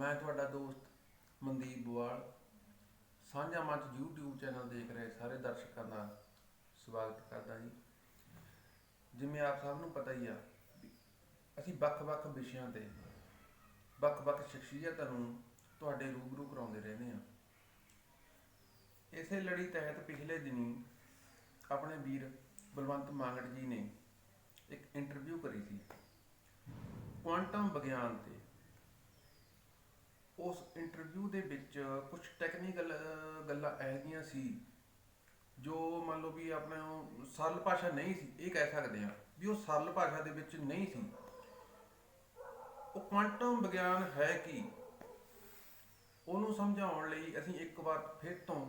ਮੈਂ ਤੁਹਾਡਾ ਦੋਸਤ ਮਨਦੀਪ ਬਵਾਲ ਸਾਂਝਾ ਮੰਚ YouTube ਚੈਨਲ ਦੇਖ ਰਹੇ ਸਾਰੇ ਦਰਸ਼ਕਾਂ ਦਾ ਸਵਾਗਤ ਕਰਦਾ ਜੀ। ਜਿਵੇਂ ਆਪ ਸਭ ਨੂੰ ਪਤਾ ਹੀ ਆ ਵੀ ਅਸੀਂ ਵੱਖ-ਵੱਖ ਵਿਸ਼ਿਆਂ ਤੇ ਵੱਖ-ਵੱਖ ਸ਼ਖਸੀਅਤਾਂ ਨੂੰ ਤੁਹਾਡੇ ਰੂਬਰੂ ਕਰਾਉਂਦੇ ਰਹਿੰਦੇ ਹਾਂ। ਇਸੇ ਲੜੀ ਤਹਿਤ ਪਿਛਲੇ ਦਿਨੀ ਆਪਣੇ ਵੀਰ ਬਲਵੰਤ ਮਾਂਗੜ ਜੀ ਨੇ ਇੱਕ ਇੰਟਰਵਿਊ ਕਰੀ ਸੀ ਕੁਆਂਟਮ ਵਿਗਿਆਨ ਤੇ। ਉਸ ਇੰਟਰਵਿਊ ਦੇ ਵਿੱਚ ਕੁਝ ਟੈਕਨੀਕਲ ਗੱਲਾਂ ਇਹੋ ਜਿਹੀਆਂ ਸੀ ਜੋ ਮੰਨ ਲਓ ਵੀ ਆਪਣੇ ਸਰਲ ਭਾਸ਼ਾ ਨਹੀਂ ਸੀ, ਇਹ ਕਹਿ ਸਕਦੇ ਹਾਂ ਵੀ ਉਹ ਸਰਲ ਭਾਸ਼ਾ ਦੇ ਵਿੱਚ ਨਹੀਂ ਸੀ। ਉਹ ਕੁਆਂਟਮ ਵਿਗਿਆਨ ਹੈ ਕੀ, ਉਹਨੂੰ ਸਮਝਾਉਣ ਲਈ ਅਸੀਂ ਇੱਕ ਵਾਰ ਫਿਰ ਤੋਂ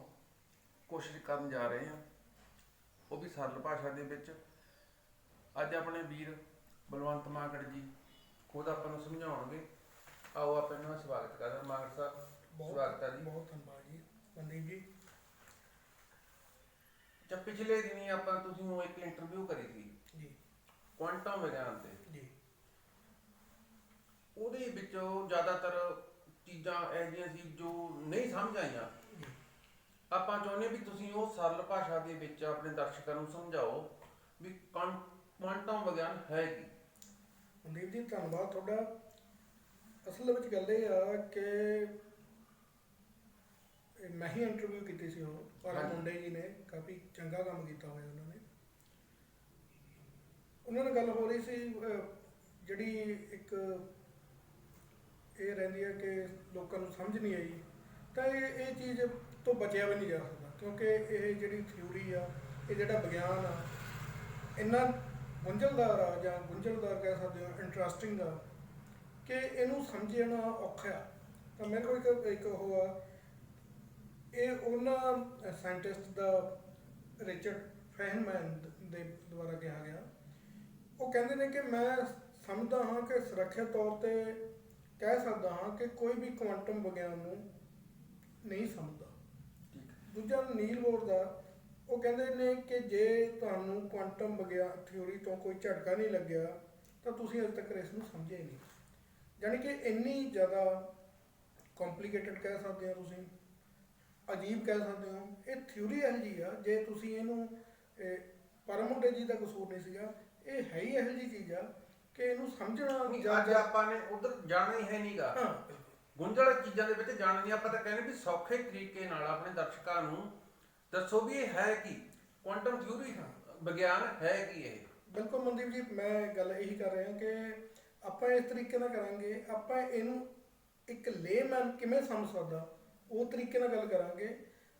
ਕੋਸ਼ਿਸ਼ ਕਰਨ ਜਾ ਰਹੇ ਹਾਂ, ਉਹ ਵੀ ਸਰਲ ਭਾਸ਼ਾ ਦੇ ਵਿੱਚ। ਅੱਜ ਆਪਣੇ ਵੀਰ ਬਲਵੰਤ ਮਾਂਗੜ ਜੀ ਖੁਦ ਆਪਾਂ ਨੂੰ ਸਮਝਾਉਣਗੇ। ਆਓ ਆਪਾਂ ਇਹਨਾਂ ਦਾ ਸਵਾਗਤ ਕਰਦੇ ਹਾਂ। ਮਾਂਗੜ ਸਾਹਿਬ, ਸਵਾਗਤ ਹੈ ਜੀ। ਬਹੁਤ ਧੰਨਵਾਦ ਜੀ ਮਨਦੀਪ ਜੀ। ਪਿਛਲੇ ਦਿਨੀ ਆਪਾਂ ਤੁਸੀਂ ਉਹ ਇੱਕ ਇੰਟਰਵਿਊ ਕਰੀ ਸੀ ਜੀ ਕੁਆਂਟਮ ਵਿਗਿਆਨ ਤੇ। ਜੀ ਉਹਦੇ ਵਿੱਚੋਂ ਜ਼ਿਆਦਾਤਰ ਚੀਜ਼ਾਂ ਇਹੋ ਜਿਹੀਆਂ ਸੀ ਜੋ ਨਹੀਂ ਸਮਝ ਆਈਆਂ। ਜੀ ਆਪਾਂ ਚਾਹੁੰਦੇ ਵੀ ਤੁਸੀਂ ਉਹ ਸਰਲ ਭਾਸ਼ਾ ਦੇ ਵਿੱਚ ਆਪਣੇ ਦਰਸ਼ਕਾਂ ਨੂੰ ਸਮਝਾਓ ਵੀ ਕੁਆਂਟਮ ਵਿਗਿਆਨ ਹੈ ਕੀ। ਮਨਦੀਪ ਜੀ ਧੰਨਵਾਦ ਤੁਹਾਡਾ। ਅਸਲ ਵਿੱਚ ਗੱਲ ਇਹ ਆ ਕਿ ਮੈਂ ਹੀ ਇੰਟਰਵਿਊ ਕੀਤੀ ਸੀ ਉਹ, ਪਰ ਮੁੰਡੇ ਜੀ ਨੇ ਕਾਫੀ ਚੰਗਾ ਕੰਮ ਕੀਤਾ ਹੋਇਆ। ਉਹਨਾਂ ਨਾਲ ਗੱਲ ਹੋ ਰਹੀ ਸੀ ਜਿਹੜੀ ਇੱਕ ਇਹ ਰਹਿੰਦੀ ਹੈ ਕਿ ਲੋਕਾਂ ਨੂੰ ਸਮਝ ਨਹੀਂ ਆਈ, ਤਾਂ ਇਹ ਚੀਜ਼ ਤੋਂ ਬਚਿਆ ਵੀ ਨਹੀਂ ਜਾ ਸਕਦਾ, ਕਿਉਂਕਿ ਇਹ ਜਿਹੜੀ ਥਿਊਰੀ ਆ, ਇਹ ਜਿਹੜਾ ਵਿਗਿਆਨ ਆ, ਇੰਨਾ ਗੁੰਝਲਦਾਰ ਆ, ਜਾਂ ਗੁੰਝਲਦਾਰ ਕਹਿ ਸਕਦੇ ਹੋ, ਇੰਟਰਸਟਿੰਗ ਆ ਕਿ ਇਹਨੂੰ ਸਮਝਣਾ ਔਖਾ ਆ। ਤਾਂ ਮੇਰੇ ਕੋਲ ਇੱਕ ਉਹ ਆ, ਇਹ ਉਹਨਾਂ ਸਾਇੰਟਿਸਟ ਦਾ ਰਿਚਰਡ ਫੈਹਨਮੈਨ ਦੇ ਦੁਆਰਾ ਕਿਹਾ ਗਿਆ। ਉਹ ਕਹਿੰਦੇ ਨੇ ਕਿ ਮੈਂ ਸਮਝਦਾ ਹਾਂ ਕਿ ਸੁਰੱਖਿਅਤ ਤੌਰ ਤੇ ਕਹਿ ਸਕਦਾ ਹਾਂ ਕਿ ਕੋਈ ਵੀ ਕੁਆਂਟਮ ਵਿਗਿਆਨ ਨੂੰ ਨਹੀਂ ਸਮਝਦਾ। ਦੂਜਾ ਨੀਲ ਬੋਰ ਦਾ, ਉਹ ਕਹਿੰਦੇ ਨੇ ਕਿ ਜੇ ਤੁਹਾਨੂੰ ਕੁਆਂਟਮ ਵਿਗਿਆਨ ਥਿਊਰੀ ਤੋਂ ਕੋਈ ਝਟਕਾ ਨਹੀਂ ਲੱਗਿਆ ਤਾਂ ਤੁਸੀਂ ਅਜੇ ਤੱਕ ਇਸ ਨੂੰ ਸਮਝਿਆ ਹੀ ਨਹੀਂ। ਯਾਨੀ ਕਿ ਇੰਨੀ ਜ਼ਿਆਦਾ ਕੰਪਲੀਕੇਟਡ ਕਹਿ ਸਕਦੇ ਹੋ, ਤੁਸੀਂ ਅਜੀਬ ਕਹਿ ਸਕਦੇ ਹੋ। ਇਹ ਥਿਊਰੀ ਇਹੋ ਜਿਹੀ ਆ, ਜੇ ਤੁਸੀਂ ਇਹਨੂੰ ਪਰਮੁੰਡੇ ਜੀ ਦਾ ਕਸੂਰ ਨਹੀਂ ਸੀਗਾ, ਇਹ ਹੈ ਹੀ ਇਹੋ ਜਿਹੀ ਚੀਜ਼ ਆ ਕਿ ਇਹਨੂੰ ਸਮਝਣਾ ਅੱਜ ਆਪਾਂ ਨੇ ਉਧਰ ਜਾਣਾ ਹੀ ਹੈ ਨਹੀਂਗਾ। ਹਾਂ, ਗੁੰਝਲ ਚੀਜ਼ਾਂ ਦੇ ਵਿੱਚ ਜਾਣਾ ਨਹੀਂ। ਆਪਾਂ ਤਾਂ ਕਹਿੰਦੇ ਵੀ ਸੌਖੇ ਤਰੀਕੇ ਨਾਲ ਆਪਣੇ ਦਰਸ਼ਕਾਂ ਨੂੰ ਦੱਸੋ ਵੀ ਇਹ ਹੈ ਕੀ ਕੁਆਂਟਮ ਥਿਊਰੀ, ਵਿਗਿਆਨ ਹੈ ਕੀ ਇਹ। ਬਿਲਕੁਲ ਮਨਦੀਪ ਜੀ, ਮੈਂ ਗੱਲ ਇਹੀ ਕਰ ਰਿਹਾ ਕਿ ਆਪਾਂ ਇਸ ਤਰੀਕੇ ਨਾਲ ਕਰਾਂਗੇ, ਆਪਾਂ ਇਹਨੂੰ ਇੱਕ ਲੇਮੈਨ ਕਿਵੇਂ ਸਮਝ ਸਕਦਾ ਉਹ ਤਰੀਕੇ ਨਾਲ ਗੱਲ ਕਰਾਂਗੇ।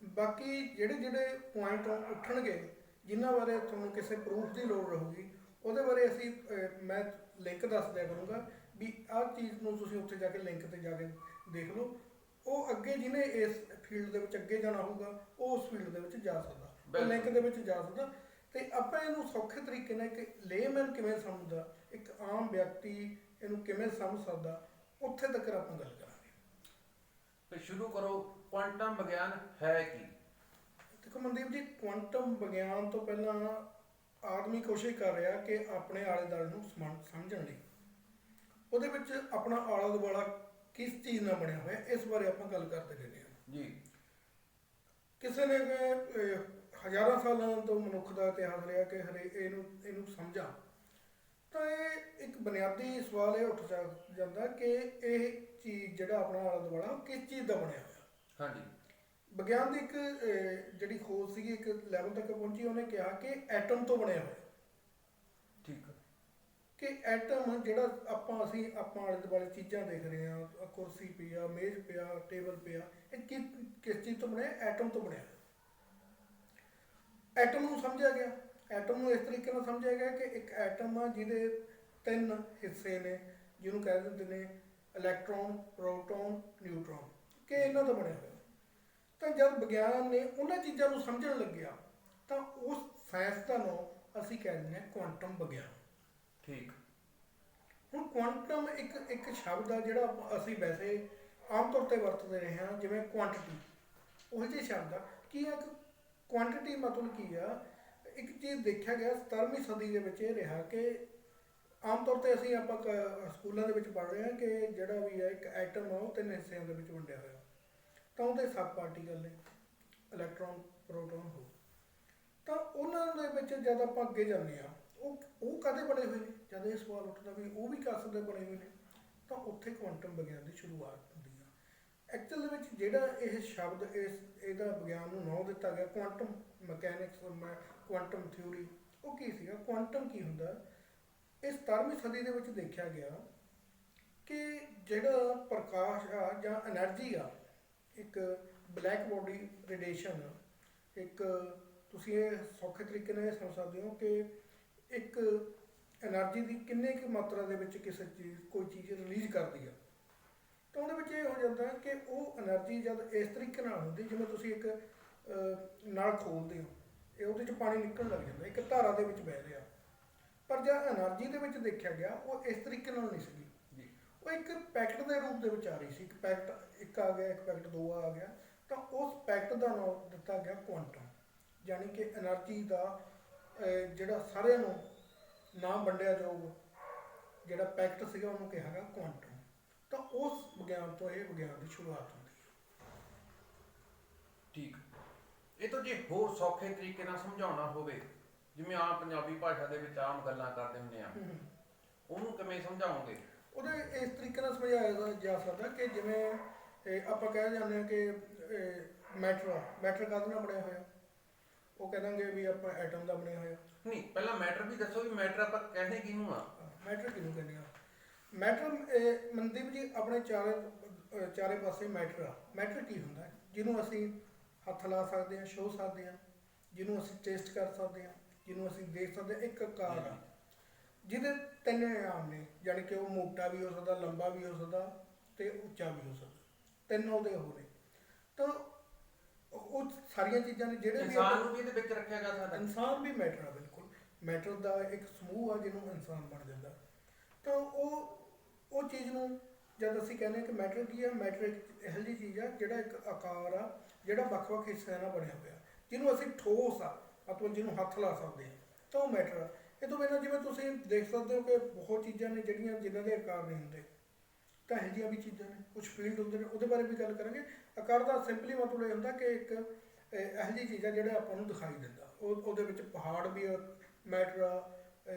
ਬਾਕੀ ਜਿਹੜੇ ਜਿਹੜੇ ਪੁਆਇੰਟ ਉੱਠਣਗੇ ਜਿਨ੍ਹਾਂ ਬਾਰੇ ਤੁਹਾਨੂੰ ਕਿਸੇ ਪ੍ਰੂਫ ਦੀ ਲੋੜ ਰਹੂਗੀ, ਉਹਦੇ ਬਾਰੇ ਅਸੀਂ ਮੈਂ ਲਿੰਕ ਦੱਸ ਦਿਆ ਕਰੂੰਗਾ ਵੀ ਆਹ ਚੀਜ਼ ਨੂੰ ਤੁਸੀਂ ਉੱਥੇ ਜਾ ਕੇ ਲਿੰਕ ਤੇ ਜਾ ਕੇ ਦੇਖ ਲਓ। ਉਹ ਅੱਗੇ ਜਿਹਨੇ ਇਸ ਫੀਲਡ ਦੇ ਵਿੱਚ ਅੱਗੇ ਜਾਣਾ ਹੋਊਗਾ ਉਹ ਉਸ ਫੀਲਡ ਦੇ ਵਿੱਚ ਜਾ ਸਕਦਾ, ਉਹ ਲਿੰਕ ਦੇ ਵਿੱਚ ਜਾ ਸਕਦਾ। ਤੇ ਆਪਾਂ ਇਹਨੂੰ ਸੌਖੇ ਤਰੀਕੇ ਨਾਲ ਇੱਕ ਲੇਮੈਨ ਕਿਵੇਂ ਸਮਝਦਾ, ਇੱਕ ਆਮ ਵਿਅਕਤੀ ਇਹਨੂੰ ਕਿਵੇਂ ਸਮਝ ਸਕਦਾ, ਉੱਥੇ ਤੱਕ ਆਪਾਂ ਗੱਲ ਕਰਾਂਗੇ। ਤੇ ਸ਼ੁਰੂ ਕਰੋ, ਕੁਆਂਟਮ ਵਿਗਿਆਨ ਹੈ ਕੀ। ਦੇਖੋ ਮਨਦੀਪ ਜੀ, ਕੁਆਂਟਮ ਵਿਗਿਆਨ ਤੋਂ ਪਹਿਲਾਂ ਆਦਮੀ ਕੋਸ਼ਿਸ਼ ਕਰ ਰਿਹਾ ਕਿ ਆਪਣੇ ਆਲੇ ਦੁਆਲੇ ਨੂੰ ਸਮਝਣ ਲਈ ਉਹਦੇ ਵਿੱਚ ਆਪਣਾ ਆਲਾ ਦੁਆਲਾ ਕਿਸ ਚੀਜ਼ ਨਾਲ ਬਣਿਆ ਹੋਇਆ, ਇਸ ਬਾਰੇ ਆਪਾਂ ਗੱਲ ਕਰਦੇ ਰਹਿੰਦੇ ਹਾਂ ਜੀ। ਕਿਸੇ ਨੇ ਹਜ਼ਾਰਾਂ ਸਾਲਾਂ ਤੋਂ ਮਨੁੱਖ ਦਾ ਇਤਿਹਾਸ ਰਿਹਾ ਕਿ ਇਹਨੂੰ ਸਮਝਾਂ, ਤਾਂ ਇਹ ਇੱਕ ਬੁਨਿਆਦੀ ਸਵਾਲ ਇਹ ਉੱਠ ਜਾਂਦਾ ਕਿ ਇਹ ਚੀਜ਼ ਜਿਹੜਾ ਆਪਣਾ ਆਲਾ ਦੁਆਲਾ ਉਹ ਕਿਸ ਚੀਜ਼ ਦਾ ਬਣਿਆ ਹੋਇਆ। ਹਾਂਜੀ। ਵਿਗਿਆਨ ਦੀ ਇੱਕ ਜਿਹੜੀ ਖੋਜ ਸੀਗੀ ਇੱਕ ਲੈਵਲ ਤੱਕ ਪਹੁੰਚੀ, ਉਹਨੇ ਕਿਹਾ ਕਿ ਐਟਮ ਤੋਂ ਬਣਿਆ ਹੋਇਆ। ਠੀਕ ਹੈ। ਕਿ ਐਟਮ ਜਿਹੜਾ ਅਸੀਂ ਆਲੇ ਦੁਆਲੇ ਚੀਜ਼ਾਂ ਦੇਖ ਰਹੇ ਹਾਂ, ਕੁਰਸੀ ਪਈ ਆ, ਮੇਜ਼ ਪਿਆ, ਟੇਬਲ ਪਿਆ, ਇਹ ਕਿਸ ਚੀਜ਼ ਤੋਂ ਬਣਿਆ? ਐਟਮ ਤੋਂ ਬਣਿਆ। ਐਟਮ ਨੂੰ ਸਮਝਿਆ ਗਿਆ, ਐਟਮ ਨੂੰ ਇਸ ਤਰੀਕੇ ਨਾਲ ਸਮਝਿਆ ਗਿਆ ਕਿ ਇੱਕ ਐਟਮ ਆ ਜਿਹਦੇ 3 ਹਿੱਸੇ ਨੇ, ਜਿਹਨੂੰ ਕਹਿ ਦਿੰਦੇ ਨੇ ਇਲੈਕਟ੍ਰੋਨ, ਪ੍ਰੋਟੋਨ, ਨਿਊਟਰੋਨ, ਕਿ ਇਹਨਾਂ ਤੋਂ ਬਣਿਆ ਹੋਇਆ। ਤਾਂ ਜਦ ਵਿਗਿਆਨ ਨੇ ਉਹਨਾਂ ਚੀਜ਼ਾਂ ਨੂੰ ਸਮਝਣ ਲੱਗਿਆ ਤਾਂ ਉਸ ਸਾਇੰਸ ਦਾ ਨਾਮ ਅਸੀਂ ਕਹਿ ਦਿੰਦੇ ਹਾਂ ਕੁਆਂਟਮ ਵਿਗਿਆਨ। ਠੀਕ। ਹੁਣ ਕੁਆਂਟਮ ਇੱਕ ਸ਼ਬਦ ਆ ਜਿਹੜਾ ਅਸੀਂ ਵੈਸੇ ਆਮ ਤੌਰ ਤੇ ਵਰਤਦੇ ਰਹੇ ਹਾਂ, ਜਿਵੇਂ ਕੁਆਂਟਿਟੀ, ਉਹੀ ਜਿਹੇ ਸ਼ਬਦ ਆ। ਕੀ ਆ ਕੁਆਂਟਿਟੀ, ਮਤਲਬ ਕੀ ਆ? ਇੱਕ ਚੀਜ਼ ਦੇਖਿਆ ਗਿਆ 17ਵੀਂ ਸਦੀ ਦੇ ਵਿੱਚ ਇਹ ਰਿਹਾ ਕਿ ਆਮ ਤੌਰ ਤੇ ਅਸੀਂ ਆਪਾਂ ਸਕੂਲਾਂ ਦੇ ਵਿੱਚ ਪੜ੍ਹ ਰਹੇ ਹਾਂ ਕਿ ਜਿਹੜਾ ਵੀ ਹੈ ਇੱਕ ਐਟਮ ਆ ਉਹ ਤਿੰਨ ਹਿੱਸਿਆਂ ਦੇ ਵਿੱਚ ਵੰਡਿਆ ਹੋਇਆ। ਤਾਂ ਉਹਦੇ ਸਬ ਪਾਰਟੀਕਲ ਨੇ, ਇਲੈਕਟ੍ਰੋਨ, ਪ੍ਰੋਟੋਨ ਹੋ। ਤਾਂ ਉਹਨਾਂ ਦੇ ਵਿੱਚ ਜਦ ਆਪਾਂ ਅੱਗੇ ਜਾਂਦੇ ਆ, ਉਹ ਕਾਹਦੇ ਬਣੇ ਹੋਏ ਨੇ? ਜਦ ਇਹ ਸਵਾਲ ਉੱਠਦਾ ਵੀ ਉਹ ਵੀ ਕਾਸ ਦੇ ਬਣੇ ਹੋਏ ਨੇ, ਤਾਂ ਉੱਥੇ ਕੁਆਂਟਮ ਵਿਗਿਆਨ ਦੀ ਸ਼ੁਰੂਆਤ ਹੁੰਦੀ ਆ। ਐਕਚੁਅਲ ਦੇ ਵਿੱਚ ਜਿਹੜਾ ਇਹ ਸ਼ਬਦ ਇਹਦਾ ਵਿਗਿਆਨ ਨੂੰ ਨਾਂ ਦਿੱਤਾ ਗਿਆ ਕੁਆਂਟਮ ਮਕੈਨਿਕਸ, ਕੁਆਂਟਮ ਥਿਊਰੀ, ਉਹ ਕੀ ਸੀਗਾ? ਕੁਆਂਟਮ ਕੀ ਹੁੰਦਾ? ਇਸ 17ਵੀਂ ਸਦੀ ਦੇ ਵਿੱਚ ਦੇਖਿਆ ਗਿਆ ਕਿ ਜਿਹੜਾ ਪ੍ਰਕਾਸ਼ ਆ ਜਾਂ એનર્ਜੀ ਆ, ਇੱਕ ਬਲੈਕ ਬੋਡੀ ਰੇਡੀਏਸ਼ਨ, ਇੱਕ ਤੁਸੀਂ ਇਹ ਸੌਖੇ ਤਰੀਕੇ ਨਾਲ ਇਹ ਸਮਝ ਸਕਦੇ ਹੋ ਕਿ ਇੱਕ એનર્ਜੀ ਦੀ ਕਿੰਨੇ ਕੁ ਮਾਤਰਾ ਦੇ ਵਿੱਚ ਕਿਸੇ ਚੀਜ਼ ਕੋਈ ਚੀਜ਼ ਰਿਲੀਜ਼ ਕਰਦੀ ਆ। ਤਾਂ ਉਹਦੇ ਵਿੱਚ ਇਹ ਹੋ ਜਾਂਦਾ ਕਿ ਉਹ એનર્ਜੀ ਜਦ ਇਸ ਤਰੀਕੇ ਨਾਲ ਹੁੰਦੀ, ਜਿਵੇਂ ਤੁਸੀਂ ਇੱਕ ਨਲ ਖੋਲਦੇ ਹੋ, ਇਹ ਉਹਦੇ 'ਚ ਪਾਣੀ ਨਿਕਲਣ ਲੱਗ ਜਾਂਦਾ, ਇੱਕ ਧਾਰਾ ਦੇ ਵਿੱਚ ਵਹਿ ਰਿਹਾ। ਪਰ ਜਦ એનર્ਜੀ ਦੇ ਵਿੱਚ ਦੇਖਿਆ ਗਿਆ, ਉਹ ਇਸ ਤਰੀਕੇ ਨਾਲ ਨਹੀਂ ਸੀਗੀ, ਉਹ ਇੱਕ ਪੈਕਟ ਦੇ ਰੂਪ ਦੇ ਵਿੱਚ ਆ ਰਹੀ ਸੀ। ਇੱਕ ਪੈਕਟ ਇੱਕ ਆ ਗਿਆ, ਇੱਕ ਪੈਕਟ ਦੋ ਆ ਗਿਆ, ਤਾਂ ਉਸ ਪੈਕਟ ਦਾ ਨਾਮ ਦਿੱਤਾ ਗਿਆ ਕੁਆਂਟਮ। ਯਾਨੀ ਕਿ એનર્ਜੀ ਦਾ ਜਿਹੜਾ ਸਾਰਿਆਂ ਨੂੰ ਨਾਮ ਵੰਡਿਆ ਜਾਊਗਾ, ਜਿਹੜਾ ਪੈਕਟ ਸੀਗਾ ਉਹਨੂੰ ਕਿਹਾ ਗਿਆ ਕੁਆਂਟਮ। ਤਾਂ ਉਸ ਵਿਗਿਆਨ ਤੋਂ ਇਹ ਵਿਗਿਆਨ ਦੀ ਸ਼ੁਰੂਆਤ ਹੁੰਦੀ ਹੈ। ਠੀਕ। ਇਹ ਤੋਂ ਜੇ ਹੋਰ ਸੌਖੇ ਤਰੀਕੇ ਨਾਲ ਸਮਝਾਉਣਾ ਹੋਵੇ, ਜਿਵੇਂ ਆਮ ਪੰਜਾਬੀ ਭਾਸ਼ਾ ਦੇ ਵਿੱਚ ਆਮ ਗੱਲਾਂ ਕਰਦੇ ਹੁੰਦੇ ਆ, ਉਹਨੂੰ ਕਿਵੇਂ ਸਮਝਾਓਗੇ? ਉਹਦੇ ਇਸ ਤਰੀਕੇ ਨਾਲ ਸਮਝਾਇਆ ਜਾ ਸਕਦਾ ਕਿ ਜਿਵੇਂ ਆਪਾਂ ਕਹਿ ਜਾਂਦੇ ਹਾਂ ਕਿ ਮੈਟਰ ਕਾਹਦੇ ਨਾਲ ਬਣਿਆ ਹੋਇਆ? ਉਹ ਕਹਿ ਦਾਂਗੇ ਵੀ ਆਪਾਂ ਐਟਮ ਦਾ ਬਣਿਆ ਹੋਇਆ। ਨਹੀਂ, ਪਹਿਲਾਂ ਮੈਟਰ ਵੀ ਦੱਸੋ ਵੀ ਮੈਟਰ ਆਪਾਂ ਕਹਿੰਦੇ ਕਿਹਨੂੰ ਆ? ਮੈਟਰ ਕਿਹਨੂੰ ਕਹਿੰਦੇ ਆ? ਮੈਟਰ ਮਨਦੀਪ ਜੀ ਆਪਣੇ ਚਾਰੇ ਪਾਸੇ ਮੈਟਰ ਆ। ਮੈਟਰ ਕੀ ਹੁੰਦਾ? ਜਿਹਨੂੰ ਅਸੀਂ ਹੱਥ ਲਾ ਸਕਦੇ ਹਾਂ, ਛੂਹ ਸਕਦੇ ਹਾਂ, ਜਿਹਨੂੰ ਅਸੀਂ ਟੇਸਟ ਕਰ ਸਕਦੇ ਹਾਂ, ਜਿਹਨੂੰ ਅਸੀਂ ਦੇਖ ਸਕਦੇ ਹਾਂ। ਇੱਕ ਆਕਾਰ ਆ ਜਿਹਦੇ ਤਿੰਨ ਆयाम ਨੇ, ਯਾਨੀ ਕਿ ਉਹ ਮੋਟਾ ਵੀ ਹੋ ਸਕਦਾ, ਲੰਬਾ ਵੀ ਹੋ ਸਕਦਾ ਤੇ ਉੱਚਾ ਵੀ ਹੋ ਸਕਦਾ। ਤਿੰਨ ਉਹਦੇ ਹੋ ਨੇ। ਤਾਂ ਉਹ ਸਾਰੀਆਂ ਚੀਜ਼ਾਂ ਨੇ ਜਿਹੜੇ ਵੀ ਇਨਸਾਨ ਨੂੰ ਵੀ ਇਹਦੇ ਵਿੱਚ ਰੱਖਿਆ ਜਾ ਸਕਦਾ। ਇਨਸਾਨ ਵੀ ਮੈਟਰ ਆ, ਬਿਲਕੁਲ ਮੈਟਰ ਦਾ ਇੱਕ ਸਮੂਹ ਆ ਜਿਹਨੂੰ ਇਨਸਾਨ ਬਣ ਜਾਂਦਾ। ਤਾਂ ਉਹ ਚੀਜ਼ ਨੂੰ ਜਦ ਅਸੀਂ ਕਹਿੰਦੇ ਹਾਂ ਕਿ ਮੈਟਰ ਕੀ ਆ, ਮੈਟਰ ਇੱਕ ਇਹੋ ਜਿਹੀ ਚੀਜ਼ ਆ ਜਿਹੜਾ ਇੱਕ ਆਕਾਰ ਆ, ਜਿਹੜਾ ਵੱਖ-ਵੱਖ ਹਿੱਸਿਆਂ ਨਾਲ ਬਣਿਆ ਹੋਇਆ, ਜਿਹਨੂੰ ਅਸੀਂ ਠੋਸ ਆ, ਮਤਲਬ ਜਿਹਨੂੰ ਹੱਥ ਲਾ ਸਕਦੇ ਹਾਂ, ਤਾਂ ਉਹ ਮੈਟਰ ਆ। ਇਹ ਤੋਂ ਬਿਨਾਂ ਜਿਵੇਂ ਤੁਸੀਂ ਦੇਖ ਸਕਦੇ ਹੋ ਕਿ ਬਹੁਤ ਚੀਜ਼ਾਂ ਨੇ ਜਿਹੜੀਆਂ ਜਿਨ੍ਹਾਂ ਦੇ ਆਕਾਰ ਨਹੀਂ ਹੁੰਦੇ, ਤਾਂ ਇਹੋ ਜਿਹੀਆਂ ਵੀ ਚੀਜ਼ਾਂ ਨੇ। ਕੁਛ ਫੀਲਡ ਹੁੰਦੇ ਨੇ, ਉਹਦੇ ਬਾਰੇ ਵੀ ਗੱਲ ਕਰਾਂਗੇ। ਆਕਾਰ ਦਾ ਸਿੰਪਲੀ ਮਤਲਬ ਇਹ ਹੁੰਦਾ ਕਿ ਇੱਕ ਇਹੋ ਜਿਹੀ ਚੀਜ਼ ਆ ਜਿਹੜਾ ਆਪਾਂ ਨੂੰ ਦਿਖਾਈ ਦਿੰਦਾ। ਉਹਦੇ ਵਿੱਚ ਪਹਾੜ ਵੀ ਮੈਟਰ ਆ,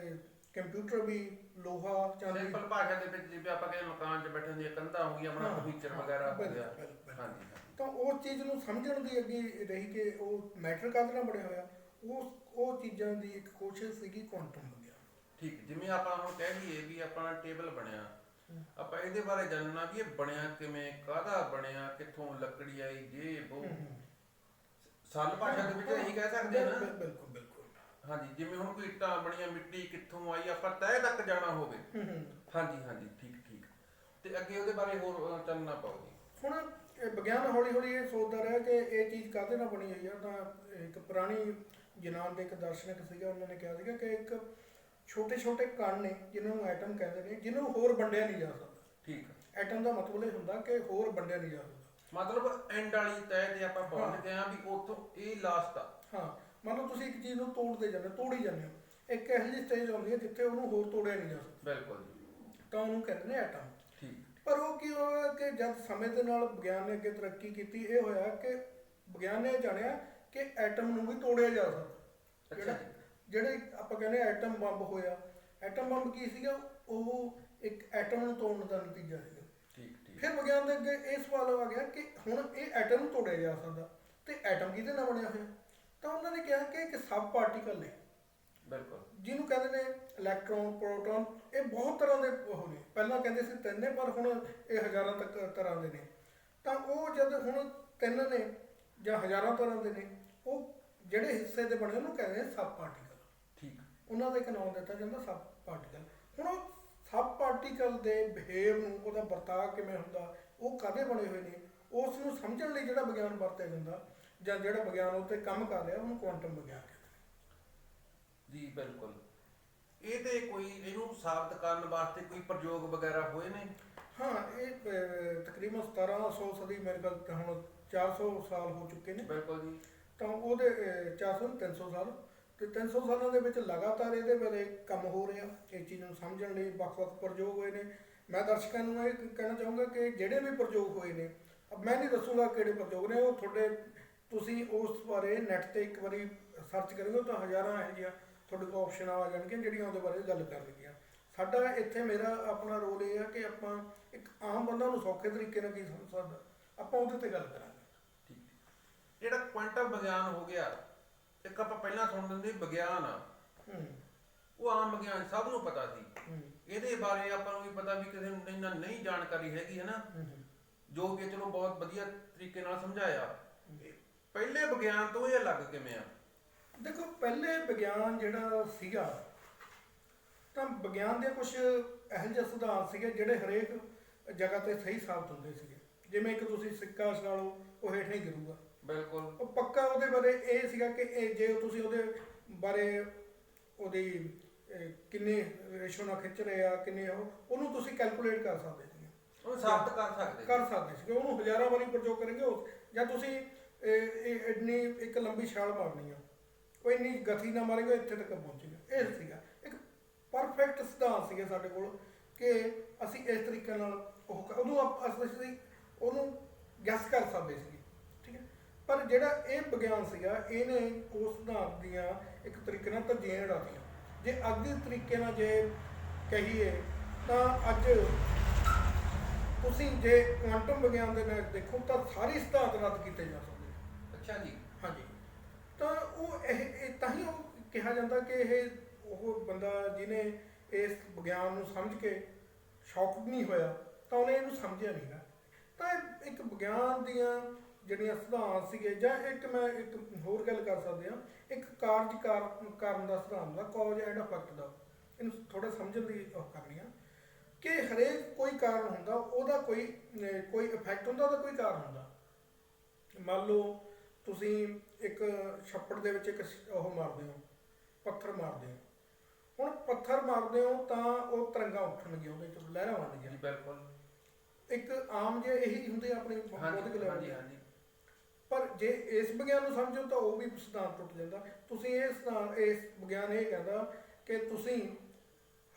ਕੰਪਿਊਟਰ ਵੀ, ਲੋਹਾ, ਚਾਂਦੀ। ਸਿੰਪਲ ਭਾਸ਼ਾ ਦੇ ਵਿੱਚ ਜਿਵੇਂ ਆਪਾਂ ਕਹਿੰਦੇ ਮਕਾਨ 'ਚ ਬੈਠੇ ਹੁੰਦੇ ਕੰਧਾਂ ਹੋ ਗਈਆਂ, ਆਪਣਾ ਫਰਨੀਚਰ ਵਗੈਰਾ ਹੋ ਗਿਆ। ਹਾਂਜੀ। ਤਾਂ ਉਹ ਚੀਜ਼ ਨੂੰ ਸਮਝਣ ਦੀ ਅੱਗੇ ਰਹੀ ਕਿ ਉਹ ਮੈਟਰ ਕਾਹਦੇ ਨਾਲ ਬਣਿਆ ਹੋਇਆ, ਉਹ ਚੀਜ਼ਾਂ ਦੀ ਇੱਕ ਕੋਸ਼ਿਸ਼ ਸੀਗੀ ਕੁਆਂਟਮ ਵਿਗਿਆਨ। ਠੀਕ। ਜਿਵੇਂ ਆਪਾਂ ਹੁਣ ਕਹਿ ਲਈਏ ਵੀ ਆਪਣਾ ਟੇਬਲ ਬਣਿਆ, ਆਪਾਂ ਇਹਦੇ ਬਾਰੇ ਜਾਣਨਾ ਵੀ ਇਹ ਬਣਿਆ ਕਿਵੇਂ, ਕਾਹਦਾ ਬਣਿਆ, ਕਿੱਥੋਂ ਲੱਕੜੀ ਆਈ, ਜੇ ਉਹ ਸਰਲ ਭਾਸ਼ਾ ਦੇ ਵਿੱਚ ਇਹੀ ਕਹਿ ਸਕਦੇ ਹਾਂ ਨਾ। ਬਿਲਕੁਲ ਬਿਲਕੁਲ। ਹਾਂਜੀ। ਜਿਵੇਂ ਹੁਣ ਕੋਈ ਇੱਟਾਂ ਬਣੀਆਂ, ਮਿੱਟੀ ਕਿੱਥੋਂ ਆਈ, ਆਪਾਂ ਤਹਿ ਤੱਕ ਜਾਣਾ ਹੋਵੇ। ਹਾਂਜੀ। ਠੀਕ। ਤੇ ਅੱਗੇ ਉਹਦੇ ਬਾਰੇ ਹੋਰ ਚੱਲਣਾ ਪਾਓ ਜੀ। ਹੁਣ ਵਿਗਿਆਨ ਹੌਲੀ ਹੌਲੀ ਇਹ ਸੋਚਦਾ ਰਿਹਾ ਕਿ ਇਹ ਚੀਜ਼ ਕਾਹਦੇ ਨਾਲ ਬਣੀ ਹੋਈ ਆ। ਤਾਂ ਇੱਕ ਪੁਰਾਣੀ ਯੂਨਾਨ ਦੇ ਇੱਕ ਦਾਰਸ਼ਨਿਕ ਸੀਗਾ, ਉਹਨਾਂ ਨੇ ਕਿਹਾ ਸੀਗਾ ਕਿ ਇੱਕ ਛੋਟੇ ਕਣ ਨੇ ਜਿਹਨਾਂ ਨੂੰ ਐਟਮ ਕਹਿੰਦੇ ਨੇ, ਜਿਹਨਾਂ ਨੂੰ ਹੋਰ ਵੰਡਿਆ ਨਹੀਂ ਜਾ ਸਕਦਾ। ਠੀਕ। ਐਟਮ ਦਾ ਮਤਲਬ ਇਹ ਹੁੰਦਾ ਕਿ ਹੋਰ ਵੰਡਿਆ ਨਹੀਂ ਜਾ ਸਕਦਾ। ਮਤਲਬ ਐਂਡ ਵਾਲੀ ਤਹਿ ਤੇ ਆਪਾਂ ਪਹੁੰਚ ਗਏ ਆ ਵੀ ਉੱਥੋਂ ਇਹ ਲਾਸਟ ਆ। ਹਾਂ, ਮੰਨ ਲਓ ਤੁਸੀਂ ਇੱਕ ਚੀਜ਼ ਨੂੰ ਤੋੜੀ ਜਾਂਦੇ ਹੋ, ਇੱਕ ਇਹੋ ਜਿਹੀ ਸਟੇਜ ਆਉਂਦੀ ਹੈ ਜਿੱਥੇ ਉਹਨੂੰ ਹੋਰ ਤੋੜਿਆ ਨਹੀਂ ਜਾ ਸਕਦਾ। ਬਿਲਕੁਲ ਜੀ। ਤਾਂ ਉਹਨੂੰ ਕਹਿੰਦੇ ਨੇ ਐਟਮ। ਠੀਕ। ਪਰ ਉਹ ਕੀ ਹੋਇਆ ਕਿ ਜਦ ਸਮੇਂ ਦੇ ਨਾਲ ਵਿਗਿਆਨ ਨੇ ਅੱਗੇ ਤਰੱਕੀ ਕੀਤੀ, ਇਹ ਹੋਇਆ ਕਿ ਵਿਗਿਆਨ ਨੇ ਜਾਣਿਆ ਕਿ ਐਟਮ ਨੂੰ ਵੀ ਤੋੜਿਆ ਜਾ ਸਕਦਾ। ਜਿਹੜੇ ਆਪਾਂ ਕਹਿੰਦੇ ਐਟਮ ਬੰਬ ਹੋਇਆ, ਐਟਮ ਬੰਬ ਕੀ ਸੀਗਾ? ਉਹ ਇੱਕ ਐਟਮ ਨੂੰ ਤੋੜਨ ਦਾ ਨਤੀਜਾ ਸੀਗਾ। ਠੀਕ। ਫਿਰ ਵਿਗਿਆਨ ਦੇ ਅੱਗੇ ਇਹ ਸਵਾਲ ਆ ਗਿਆ ਕਿ ਹੁਣ ਇਹ ਐਟਮ ਨੂੰ ਤੋੜਿਆ ਜਾ ਸਕਦਾ, ਤੇ ਐਟਮ ਕਿਹਦੇ ਨਾਲ ਬਣਿਆ ਹੋਇਆ? ਤਾਂ ਉਹਨਾਂ ਨੇ ਕਿਹਾ ਕਿ ਇੱਕ ਸਬ ਪਾਰਟੀਕਲ ਨੇ, ਬਿਲਕੁਲ, ਜਿਹਨੂੰ ਕਹਿੰਦੇ ਨੇ ਇਲੈਕਟ੍ਰੋਨ, ਪ੍ਰੋਟੋਨ। ਇਹ ਬਹੁਤ ਤਰ੍ਹਾਂ ਦੇ ਉਹ ਨੇ। ਪਹਿਲਾਂ ਕਹਿੰਦੇ ਸੀ ਤਿੰਨ ਨੇ, ਪਰ ਹੁਣ ਇਹ ਹਜ਼ਾਰਾਂ ਤੱਕ ਤਰ੍ਹਾਂ ਦੇ ਨੇ। ਤਾਂ ਉਹ ਜਦ ਹੁਣ ਤਿੰਨ ਨੇ ਜਾਂ ਹਜ਼ਾਰਾਂ ਤਰ੍ਹਾਂ ਦੇ ਨੇ, ਉਹ ਜਿਹੜੇ ਹਿੱਸੇ ਦੇ ਬਣੇ ਉਹਨੂੰ ਕਹਿੰਦੇ ਨੇ ਸਬ ਪਾਰਟੀਕਲ। ਠੀਕ। ਉਹਨਾਂ ਦਾ ਇੱਕ ਨਾਮ ਦਿੱਤਾ ਜਾਂਦਾ ਸਬ ਪਾਰਟੀਕਲ। ਹੁਣ ਉਹ ਸਬ ਪਾਰਟੀਕਲ ਦੇ ਬਿਹੇਵ ਨੂੰ, ਉਹਦਾ ਵਰਤਾਅ ਕਿਵੇਂ ਹੁੰਦਾ, ਉਹ ਕਾਹਦੇ ਬਣੇ ਹੋਏ ਨੇ, ਉਸ ਨੂੰ ਸਮਝਣ ਲਈ ਜਿਹੜਾ ਵਿਗਿਆਨ ਵਰਤਿਆ ਜਾਂਦਾ ਜਾਂ ਜਿਹੜਾ ਵਿਗਿਆਨ ਉੱਤੇ ਕੰਮ ਕਰ ਰਿਹਾ, ਉਹਨੂੰ ਕੁਆਂਟਮ ਵਿਗਿਆਨ ਕਹਿੰਦੇ ਨੇ। ਜੀ ਬਿਲਕੁਲ। ਇਹ ਤੇ ਕੋਈ ਇਹਨੂੰ ਸਾਬਤ ਕਰਨ ਵਾਸਤੇ ਕੋਈ ਪ੍ਰਯੋਗ ਵਗੈਰਾ ਹੋਏ ਨੇ? ਹਾਂ, ਇਹ ਤਕਰੀਬਨ 1700 ਸਦੀ, ਮੇਰੇ ਖਿਆਲ ਹੁਣ 400 ਸਾਲ ਹੋ ਚੁੱਕੇ ਨੇ। ਬਿਲਕੁਲ ਜੀ। ਤਾਂ ਉਹਦੇ 400 300 ਸਾਲ। ਤੇ 300 ਸਾਲਾਂ ਦੇ ਵਿੱਚ ਲਗਾਤਾਰ ਇਹਦੇ ਬਾਰੇ ਕੰਮ ਹੋ ਰਿਹਾ। ਇਹ ਚੀਜ਼ ਨੂੰ ਸਮਝਣ ਲਈ ਵੱਖ-ਵੱਖ ਪ੍ਰਯੋਗ ਹੋਏ ਨੇ। ਮੈਂ ਦਰਸ਼ਕਾਂ ਨੂੰ ਇਹ ਕਹਿਣਾ ਚਾਹੂੰਗਾ ਕਿ ਜਿਹੜੇ ਵੀ ਪ੍ਰਯੋਗ ਹੋਏ ਨੇ, ਮੈਂ ਨਹੀਂ ਦੱਸੂਗਾ ਕਿਹੜੇ ਪ੍ਰਯੋਗ ਨੇ, ਉਹ ਤੁਹਾਡੇ, ਤੁਸੀਂ ਉਸ ਬਾਰੇ ਨੈੱਟ ਤੇ ਇੱਕ ਵਾਰੀ ਸਰਚ ਕਰੋਗੇ ਤਾਂ ਹਜ਼ਾਰਾਂ ਇਹੋ ਜਿਹੀਆਂ ਤੁਹਾਡੇ ਕੋਲ ਆਪਸ਼ਨ ਆ ਜਾਣਗੀਆਂ ਜਿਹੜੀਆਂ ਉਹਦੇ ਬਾਰੇ ਗੱਲ ਕਰਨਗੀਆਂ। ਸਾਡਾ ਇੱਥੇ ਮੇਰਾ ਆਪਣਾ ਰੋਲ ਇਹ ਆ ਕਿ ਆਪਾਂ ਇੱਕ ਆਮ ਬੰਦਾ ਨੂੰ ਸੌਖੇ ਤਰੀਕੇ ਨਾਲ ਕੀ ਸਮਝ ਸਕਦਾ, ਆਪਾਂ ਉਹਦੇ ਤੇ ਗੱਲ ਕਰਾਂਗੇ। ਠੀਕ ਹੈ। ਜਿਹੜਾ ਕੁਆਂਟਮ ਵਿਗਿਆਨ ਹੋ ਗਿਆ, ਇੱਕ ਆਪਾਂ ਪਹਿਲਾਂ ਸੁਣ ਦਿੰਦੇ ਵਿਗਿਆਨ ਆ, ਉਹ ਆਮ ਵਿਗਿਆਨ ਸਭ ਨੂੰ ਪਤਾ ਸੀ। ਇਹਦੇ ਬਾਰੇ ਆਪਾਂ ਨੂੰ ਵੀ ਪਤਾ ਵੀ ਕਿਸੇ ਨੂੰ ਇੰਨਾ ਨਹੀਂ ਜਾਣਕਾਰੀ ਹੈਗੀ, ਹੈ ਨਾ, ਜੋ ਕਿ ਚਲੋ ਬਹੁਤ ਵਧੀਆ ਤਰੀਕੇ ਨਾਲ ਸਮਝਾਇਆ। ਪਹਿਲੇ ਵਿਗਿਆਨ ਤੋਂ ਇਹ ਅਲੱਗ ਕਿਵੇਂ ਆ? ਦੇਖੋ, ਪਹਿਲੇ ਵਿਗਿਆਨ ਜਿਹੜਾ ਸੀਗਾ, ਤਾਂ ਵਿਗਿਆਨ ਦੇ ਕੁਝ ਇਹੋ ਜਿਹੇ ਸਿਧਾਂਤ ਸੀਗੇ ਜਿਹੜੇ ਹਰੇਕ ਜਗ੍ਹਾ ਤੇ ਸਹੀ ਸਾਬਤ ਹੁੰਦੇ ਸੀਗੇ। ਜਿਵੇਂ ਇੱਕ ਤੁਸੀਂ ਸਿੱਕਾ ਛਾਲੋ, ਉਹ ਹੇਠਾਂ ਹੀ ਗਿਰੂਗਾ, ਬਿਲਕੁਲ। ਉਹ ਪੱਕਾ। ਉਹਦੇ ਬਾਰੇ ਇਹ ਸੀਗਾ ਕਿ ਇਹ ਜੇ ਤੁਸੀਂ ਉਹਦੇ ਬਾਰੇ ਉਹਦੀ ਕਿੰਨੇ ਰੇਸ਼ੋ ਨਾਲ ਖਿੱਚ ਰਹੇ ਆ, ਕਿੰਨੇ ਉਹਨੂੰ ਤੁਸੀਂ ਕੈਲਕੂਲੇਟ ਕਰ ਸਕਦੇ ਸੀਗੇ, ਉਹਨੂੰ ਸਾਬਤ ਕਰ ਸਕਦੇ ਸੀਗੇ। ਉਹਨੂੰ ਹਜ਼ਾਰਾਂ ਵਾਰੀ ਪ੍ਰਯੋਗ ਕਰਨਗੇ ਉਹ, ਜਾਂ ਤੁਸੀਂ ਇੰਨੀ ਇੱਕ ਲੰਬੀ ਛਾਲ ਮਾਰਨੀ ਆ, ਉਹ ਇੰਨੀ ਗਤੀ ਨਾਲ ਮਾਰੇਗਾ, ਇੱਥੇ ਤੱਕ ਪਹੁੰਚੇਗਾ। ਇਹ ਸੀਗਾ ਇੱਕ ਪਰਫੈਕਟ ਸਿਧਾਂਤ ਸੀਗੇ ਸਾਡੇ ਕੋਲ ਕਿ ਅਸੀਂ ਇਸ ਤਰੀਕੇ ਨਾਲ ਅਸੀਂ ਉਹਨੂੰ ਗੈਸ ਕਰ ਸਕਦੇ ਸੀਗੇ, ਠੀਕ ਹੈ। ਪਰ ਜਿਹੜਾ ਇਹ ਵਿਗਿਆਨ ਸੀਗਾ, ਇਹਨੇ ਉਸ ਸਿਧਾਂਤ ਦੀਆਂ ਇੱਕ ਤਰੀਕੇ ਨਾਲ ਤਰਜੀਹਾਂ ਉਡਾਤੀਆਂ। ਜੇ ਅੱਜ ਦੇ ਤਰੀਕੇ ਨਾਲ ਜੇ ਕਹੀਏ ਤਾਂ ਅੱਜ ਤੁਸੀਂ ਜੇ ਕੁਆਂਟਮ ਵਿਗਿਆਨ ਦੇ ਨਾਲ ਦੇਖੋ ਤਾਂ ਸਾਰੇ ਸਿਧਾਂਤ ਰੱਦ ਕੀਤੇ ਜਾ ਸਕਦੇ। ਅੱਛਾ ਜੀ। ਹਾਂਜੀ। ਤਾਂ ਉਹ ਇਹ ਤਾਂ ਹੀ ਉਹ ਕਿਹਾ ਜਾਂਦਾ ਕਿ ਇਹ ਉਹ ਬੰਦਾ ਜਿਹਨੇ ਇਸ ਵਿਗਿਆਨ ਨੂੰ ਸਮਝ ਕੇ ਸ਼ੌਕ ਨਹੀਂ ਹੋਇਆ ਤਾਂ ਉਹਨੇ ਇਹਨੂੰ ਸਮਝਿਆ ਨਹੀਂ ਨਾ। ਤਾਂ ਇੱਕ ਵਿਗਿਆਨ ਦੀਆਂ ਜਿਹੜੀਆਂ ਸਿਧਾਂਤ ਸੀਗੇ, ਜਾਂ ਇੱਕ ਮੈਂ ਇੱਕ ਹੋਰ ਗੱਲ ਕਰ ਸਕਦੇ ਹਾਂ, ਇੱਕ ਕਾਰਨ ਦਾ ਸਿਧਾਂਤ ਦਾ, ਕਾਜ਼ ਐਂਡ ਇਫੈਕਟ ਦਾ। ਇਹਨੂੰ ਥੋੜਾ ਸਮਝਣ ਦੀ ਉਹ ਕਰਨੀ ਆ ਕਿ ਹਰੇਕ ਕੋਈ ਕਾਰਨ ਹੁੰਦਾ, ਉਹਦਾ ਕੋਈ ਇਫੈਕਟ ਹੁੰਦਾ, ਉਹਦਾ ਕੋਈ ਕਾਰਨ ਹੁੰਦਾ। ਮੰਨ ਲਓ ਤੁਸੀਂ ਇੱਕ ਛੱਪੜ ਦੇ ਵਿੱਚ ਇੱਕ ਉਹ ਮਾਰਦੇ ਹੋ, ਪੱਥਰ ਮਾਰਦੇ ਹੋ। ਹੁਣ ਪੱਥਰ ਮਾਰਦੇ ਹੋ ਤਾਂ ਉਹ ਤਰੰਗਾਂ ਉੱਠਣਗੀਆਂ, ਉਹਦੇ ਚ ਲਹਿਰਾਂ ਆਉਣਗੀਆਂ। ਬਿਲਕੁਲ। ਇੱਕ ਆਮ ਜੇ ਇਹੀ ਹੁੰਦੇ ਆਪਣੀ ਬੌਧਿਕ ਲੈਵਲ ਤੇ। ਹਾਂਜੀ। ਪਰ ਜੇ ਇਸ ਵਿਗਿਆਨ ਨੂੰ ਸਮਝੋ ਤਾਂ ਉਹ ਵੀ ਸਿਧਾਂਤ ਟੁੱਟ ਜਾਂਦਾ। ਤੁਸੀਂ ਇਸ ਵਿਗਿਆਨ ਇਹ ਕਹਿੰਦਾ ਕਿ ਤੁਸੀਂ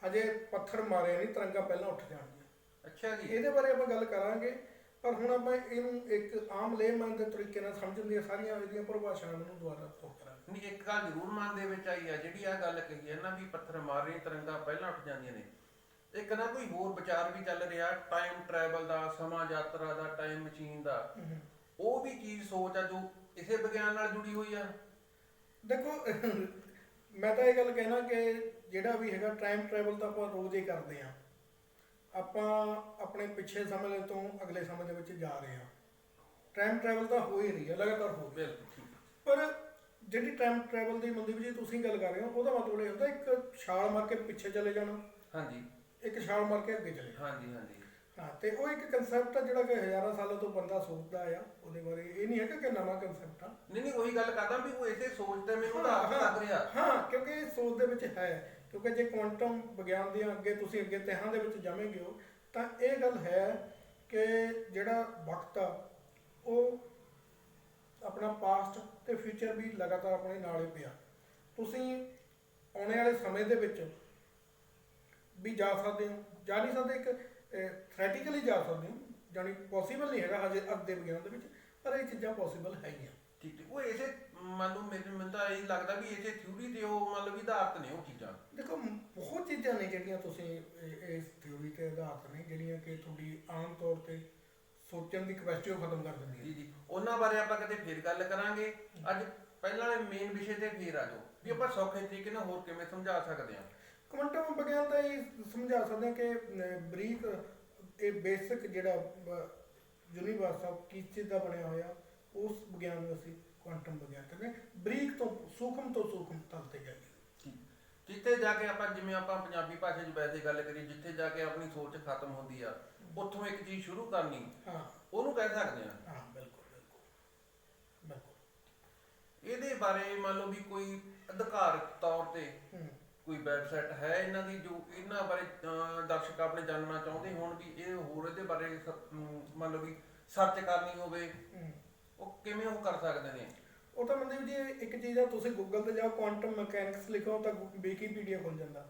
ਹਜੇ ਪੱਥਰ ਮਾਰੇ ਨਹੀਂ, ਤਰੰਗਾਂ ਪਹਿਲਾਂ ਉੱਠ ਜਾਣਗੀਆਂ। ਅੱਛਾ ਜੀ। ਇਹਦੇ ਬਾਰੇ ਆਪਾਂ ਗੱਲ ਕਰਾਂਗੇ, ਪਰ ਹੁਣ ਆਪਾਂ ਇਹਨੂੰ ਇੱਕ ਆਮ ਲੇਮੈਨ ਦੇ ਤਰੀਕੇ ਨਾਲ ਸਮਝਣ ਦੀਆਂ ਸਾਰੀਆਂ ਇਹਦੀਆਂ ਪਰਿਭਾਸ਼ਾਵਾਂ ਨੂੰ ਦੁਬਾਰਾ ਤੋਂ ਕਰਾਂਗੇ। ਨਹੀਂ, ਇੱਕ ਗੱਲ ਜ਼ਰੂਰ ਮਨ ਦੇ ਵਿੱਚ ਆਈ ਆ, ਜਿਹੜੀ ਆ ਗੱਲ ਕਹੀ ਹੈ ਨਾ ਵੀ ਪੱਥਰ ਮਾਰ ਰਹੇ ਤਰੰਗਾਂ ਪਹਿਲਾਂ ਉੱਠ ਜਾਂਦੀਆਂ ਨੇ। ਇੱਕ ਨਾ ਕੋਈ ਹੋਰ ਵਿਚਾਰ ਵੀ ਚੱਲ ਰਿਹਾ, ਟਾਈਮ ਟਰੈਵਲ ਦਾ, ਸਮਾਂ ਯਾਤਰਾ ਦਾ, ਟਾਈਮ ਮਸ਼ੀਨ ਦਾ। ਉਹ ਵੀ ਚੀਜ਼ ਸੋਚ ਆ ਜੋ ਇਸੇ ਵਿਗਿਆਨ ਨਾਲ ਜੁੜੀ ਹੋਈ ਆ। ਦੇਖੋ, ਮੈਂ ਤਾਂ ਇਹ ਗੱਲ ਕਹਿਣਾ ਕਿ ਜਿਹੜਾ ਵੀ ਹੈਗਾ ਟਾਈਮ ਟਰੈਵਲ ਤਾਂ ਆਪਾਂ ਰੋਜ਼ ਹੀ ਕਰਦੇ ਹਾਂ। ਆਪਾਂ ਆਪਣੇ ਪਿਛਲੇ ਸਮੇਂ ਤੋਂ ਅਗਲੇ ਸਮੇਂ ਦੇ ਵਿੱਚ ਜਾ ਰਹੇ ਹਾਂ। ਟਾਈਮ ਟਰੈਵਲ ਤਾਂ ਹੋ ਹੀ ਰਹੀ ਹੈ, ਲਗਾਤਾਰ ਹੋ ਰਹੀ ਹੈ। ਪਰ ਜਿਹੜੀ ਟਾਈਮ ਟਰੈਵਲ ਦੀ ਮੰਦੀ ਵਿੱਚ ਤੁਸੀਂ ਗੱਲ ਕਰ ਰਹੇ ਹੋ, ਉਹਦਾ ਮਤਲਬ ਇਹ ਹੁੰਦਾ ਇੱਕ ਛਾਲ ਮਾਰ ਕੇ ਪਿੱਛੇ ਚਲੇ ਜਾਣਾ। ਹਾਂਜੀ। ਇੱਕ ਛਾਲ ਮਾਰ ਕੇ ਅੱਗੇ ਚਲੇ ਜਾਣਾ। ਹਾਂਜੀ। ਹਾਂ, ਤੇ ਉਹ ਇੱਕ ਕਨਸੈਪਟ ਆ ਜਿਹੜਾ ਕਿ ਹਜ਼ਾਰਾਂ ਸਾਲਾਂ ਤੋਂ ਬੰਦਾ ਸੋਚਦਾ ਆ। ਉਹਦੇ ਬਾਰੇ ਇਹ ਨਹੀਂ ਹੈਗਾ ਕਿ ਨਵਾਂ ਕਨਸੈਪਟ ਆ। ਨਹੀਂ, ਉਹੀ ਗੱਲ ਕਰਦਾ ਵੀ ਉਹ ਇਸੇ ਸੋਚ ਤੇ ਮੈਨੂੰ ਲੱਗ ਰਿਹਾ। ਹਾਂ, ਕਿਉਂਕਿ ਇਹ ਸੋਚ ਦੇ ਵਿੱਚ ਹੈ। ਕਿਉਂਕਿ ਜੇ ਕੁਆਂਟਮ ਵਿਗਿਆਨ ਦੀਆਂ ਤੁਸੀਂ ਅੱਗੇ ਤਹਿਾਂ ਦੇ ਵਿੱਚ ਜਾਵੇਂਗੇ ਹੋ ਤਾਂ ਇਹ ਗੱਲ ਹੈ ਕਿ ਜਿਹੜਾ ਵਕਤ ਆ ਉਹ ਆਪਣਾ ਪਾਸਟ ਤੇ ਫਿਊਚਰ ਵੀ ਲਗਾਤਾਰ ਆਪਣੇ ਨਾਲ ਹੀ ਪਿਆ। ਤੁਸੀਂ ਆਉਣੇ ਵਾਲੇ ਸਮੇਂ ਦੇ ਵਿੱਚ ਵੀ ਜਾ ਸਕਦੇ ਹੋ, ਜਾ ਨਹੀਂ ਸਕਦੇ, ਇੱਕ ਥਿਓਰੈਟੀਕਲੀ ਜਾ ਸਕਦੇ ਹੋ, ਜਾਣੀ ਪੋਸੀਬਲ ਨਹੀਂ ਹੈਗਾ ਹਜੇ ਅੱਜ ਦੇ ਵਿਗਿਆਨ ਦੇ ਵਿੱਚ, ਪਰ ਇਹ ਚੀਜ਼ਾਂ ਪੋਸੀਬਲ ਹੈਗੀਆਂ। ਠੀਕ। ਉਹ ਇਸੇ ਮੰਨ ਲਓ ਮੈਨੂੰ ਤਾਂ ਇਹ ਲੱਗਦਾ ਵੀ ਇਸੇ ਥਿਊਰੀ ਤੇ ਉਹ ਮੰਨ ਲਓ ਵੀ ਆਧਾਰਿਤ ਨੇ ਉਹ ਚੀਜ਼ਾਂ। ਦੇਖੋ, ਬਹੁਤ ਚੀਜ਼ਾਂ ਨੇ ਜਿਹੜੀਆਂ ਤੁਸੀਂ ਇਸ ਥਿਊਰੀ ਤੇ ਆਧਾਰਿਤ ਨੇ, ਜਿਹੜੀਆਂ ਕਿ ਤੁਹਾਡੀ ਆਮ ਤੌਰ ਤੇ ਸੋਚਣ ਦੀ ਕਪੈਸਿਟੀ ਉਹ ਖਤਮ ਕਰ ਦਿੰਦੀਆਂ। ਜੀ। ਉਹਨਾਂ ਬਾਰੇ ਆਪਾਂ ਕਦੇ ਫੇਰ ਗੱਲ ਕਰਾਂਗੇ। ਅੱਜ ਪਹਿਲਾਂ ਵਾਲੇ ਮੇਨ ਵਿਸ਼ੇ ਤੇ ਫੇਰ ਆ ਜਾਓ ਵੀ ਆਪਾਂ ਸੌਖੇ ਤਰੀਕੇ ਨਾਲ ਹੋਰ ਕਿਵੇਂ ਸਮਝਾ ਸਕਦੇ ਹਾਂ। ਕੁਆਂਟਮ ਵਿਗਿਆਨ ਤਾਂ ਇਹ ਸਮਝਾ ਸਕਦੇ ਹਾਂ ਕਿ ਬਰੀਕ ਇਹ ਬੇਸਿਕ ਜਿਹੜਾ ਯੂਨੀਵਰਸ ਆ ਕਿਸ ਚੀਜ਼ ਦਾ ਬਣਿਆ ਹੋਇਆ, ਉਸ ਵਿਗਿਆਨ ਨੂੰ ਅਸੀਂ ਕੁਆਂਟਮ ਵਿਗਿਆਨ ਕਹਿੰਦੇ ਹਾਂ। ਬਰੀਕ ਤੋਂ ਸੂਖਮ ਤਲ ਤੇ ਜਾਈਏ। ਜਿੱਥੇ ਜਾ ਕੇ ਆਪਾਂ, ਜਿਵੇਂ ਆਪਾਂ ਪੰਜਾਬੀ ਭਾਸ਼ਾ 'ਚ ਵੈਸੇ ਗੱਲ ਕਰੀਏ, ਜਿੱਥੇ ਜਾ ਕੇ ਆਪਣੀ ਸੋਚ ਖਤਮ ਹੁੰਦੀ ਆ, ਉੱਥੋਂ ਇੱਕ ਚੀਜ਼ ਸ਼ੁਰੂ ਕਰਨੀ, ਉਹਨੂੰ ਕਹਿ ਸਕਦੇ ਹਾਂ। ਹਾਂ, ਬਿਲਕੁਲ। ਇਹਦੇ ਬਾਰੇ ਮੰਨ ਲਓ ਵੀ ਕੋਈ ਅਧਿਕਾਰਤ ਤੌਰ ਤੇ ਕੋਈ ਵੈਬਸਾਈਟ ਹੈ ਇਹਨਾਂ ਦੀ ਜੋ ਇਹਨਾਂ ਬਾਰੇ ਦਰਸ਼ਕ ਆਪਣੇ ਜਾਣਨਾ ਚਾਹੁੰਦੇ ਹੋਣ ਵੀ ਇਹ ਹੋਰ ਇਹਦੇ ਬਾਰੇ ਮੰਨ ਲਓ ਵੀ ਸਰਚ ਕਰਨੀ ਹੋਵੇ, ਉਹ ਕਿਵੇਂ ਉਹ ਕਰ ਸਕਦੇ ਨੇ? ਉਹ ਤਾਂ ਮਨਦੀਪ ਜੀ ਇੱਕ ਚੀਜ਼ ਆ, ਤੁਸੀਂ ਗੂਗਲ ਤੇ ਜਾਓ ਕੁਆਂਟਮ ਮਕੈਨਿਕਸ ਲਿਖੋ ਤਾਂ ਵਿਕੀਪੀਡੀਆ ਖੁੱਲ ਜਾਂਦਾ।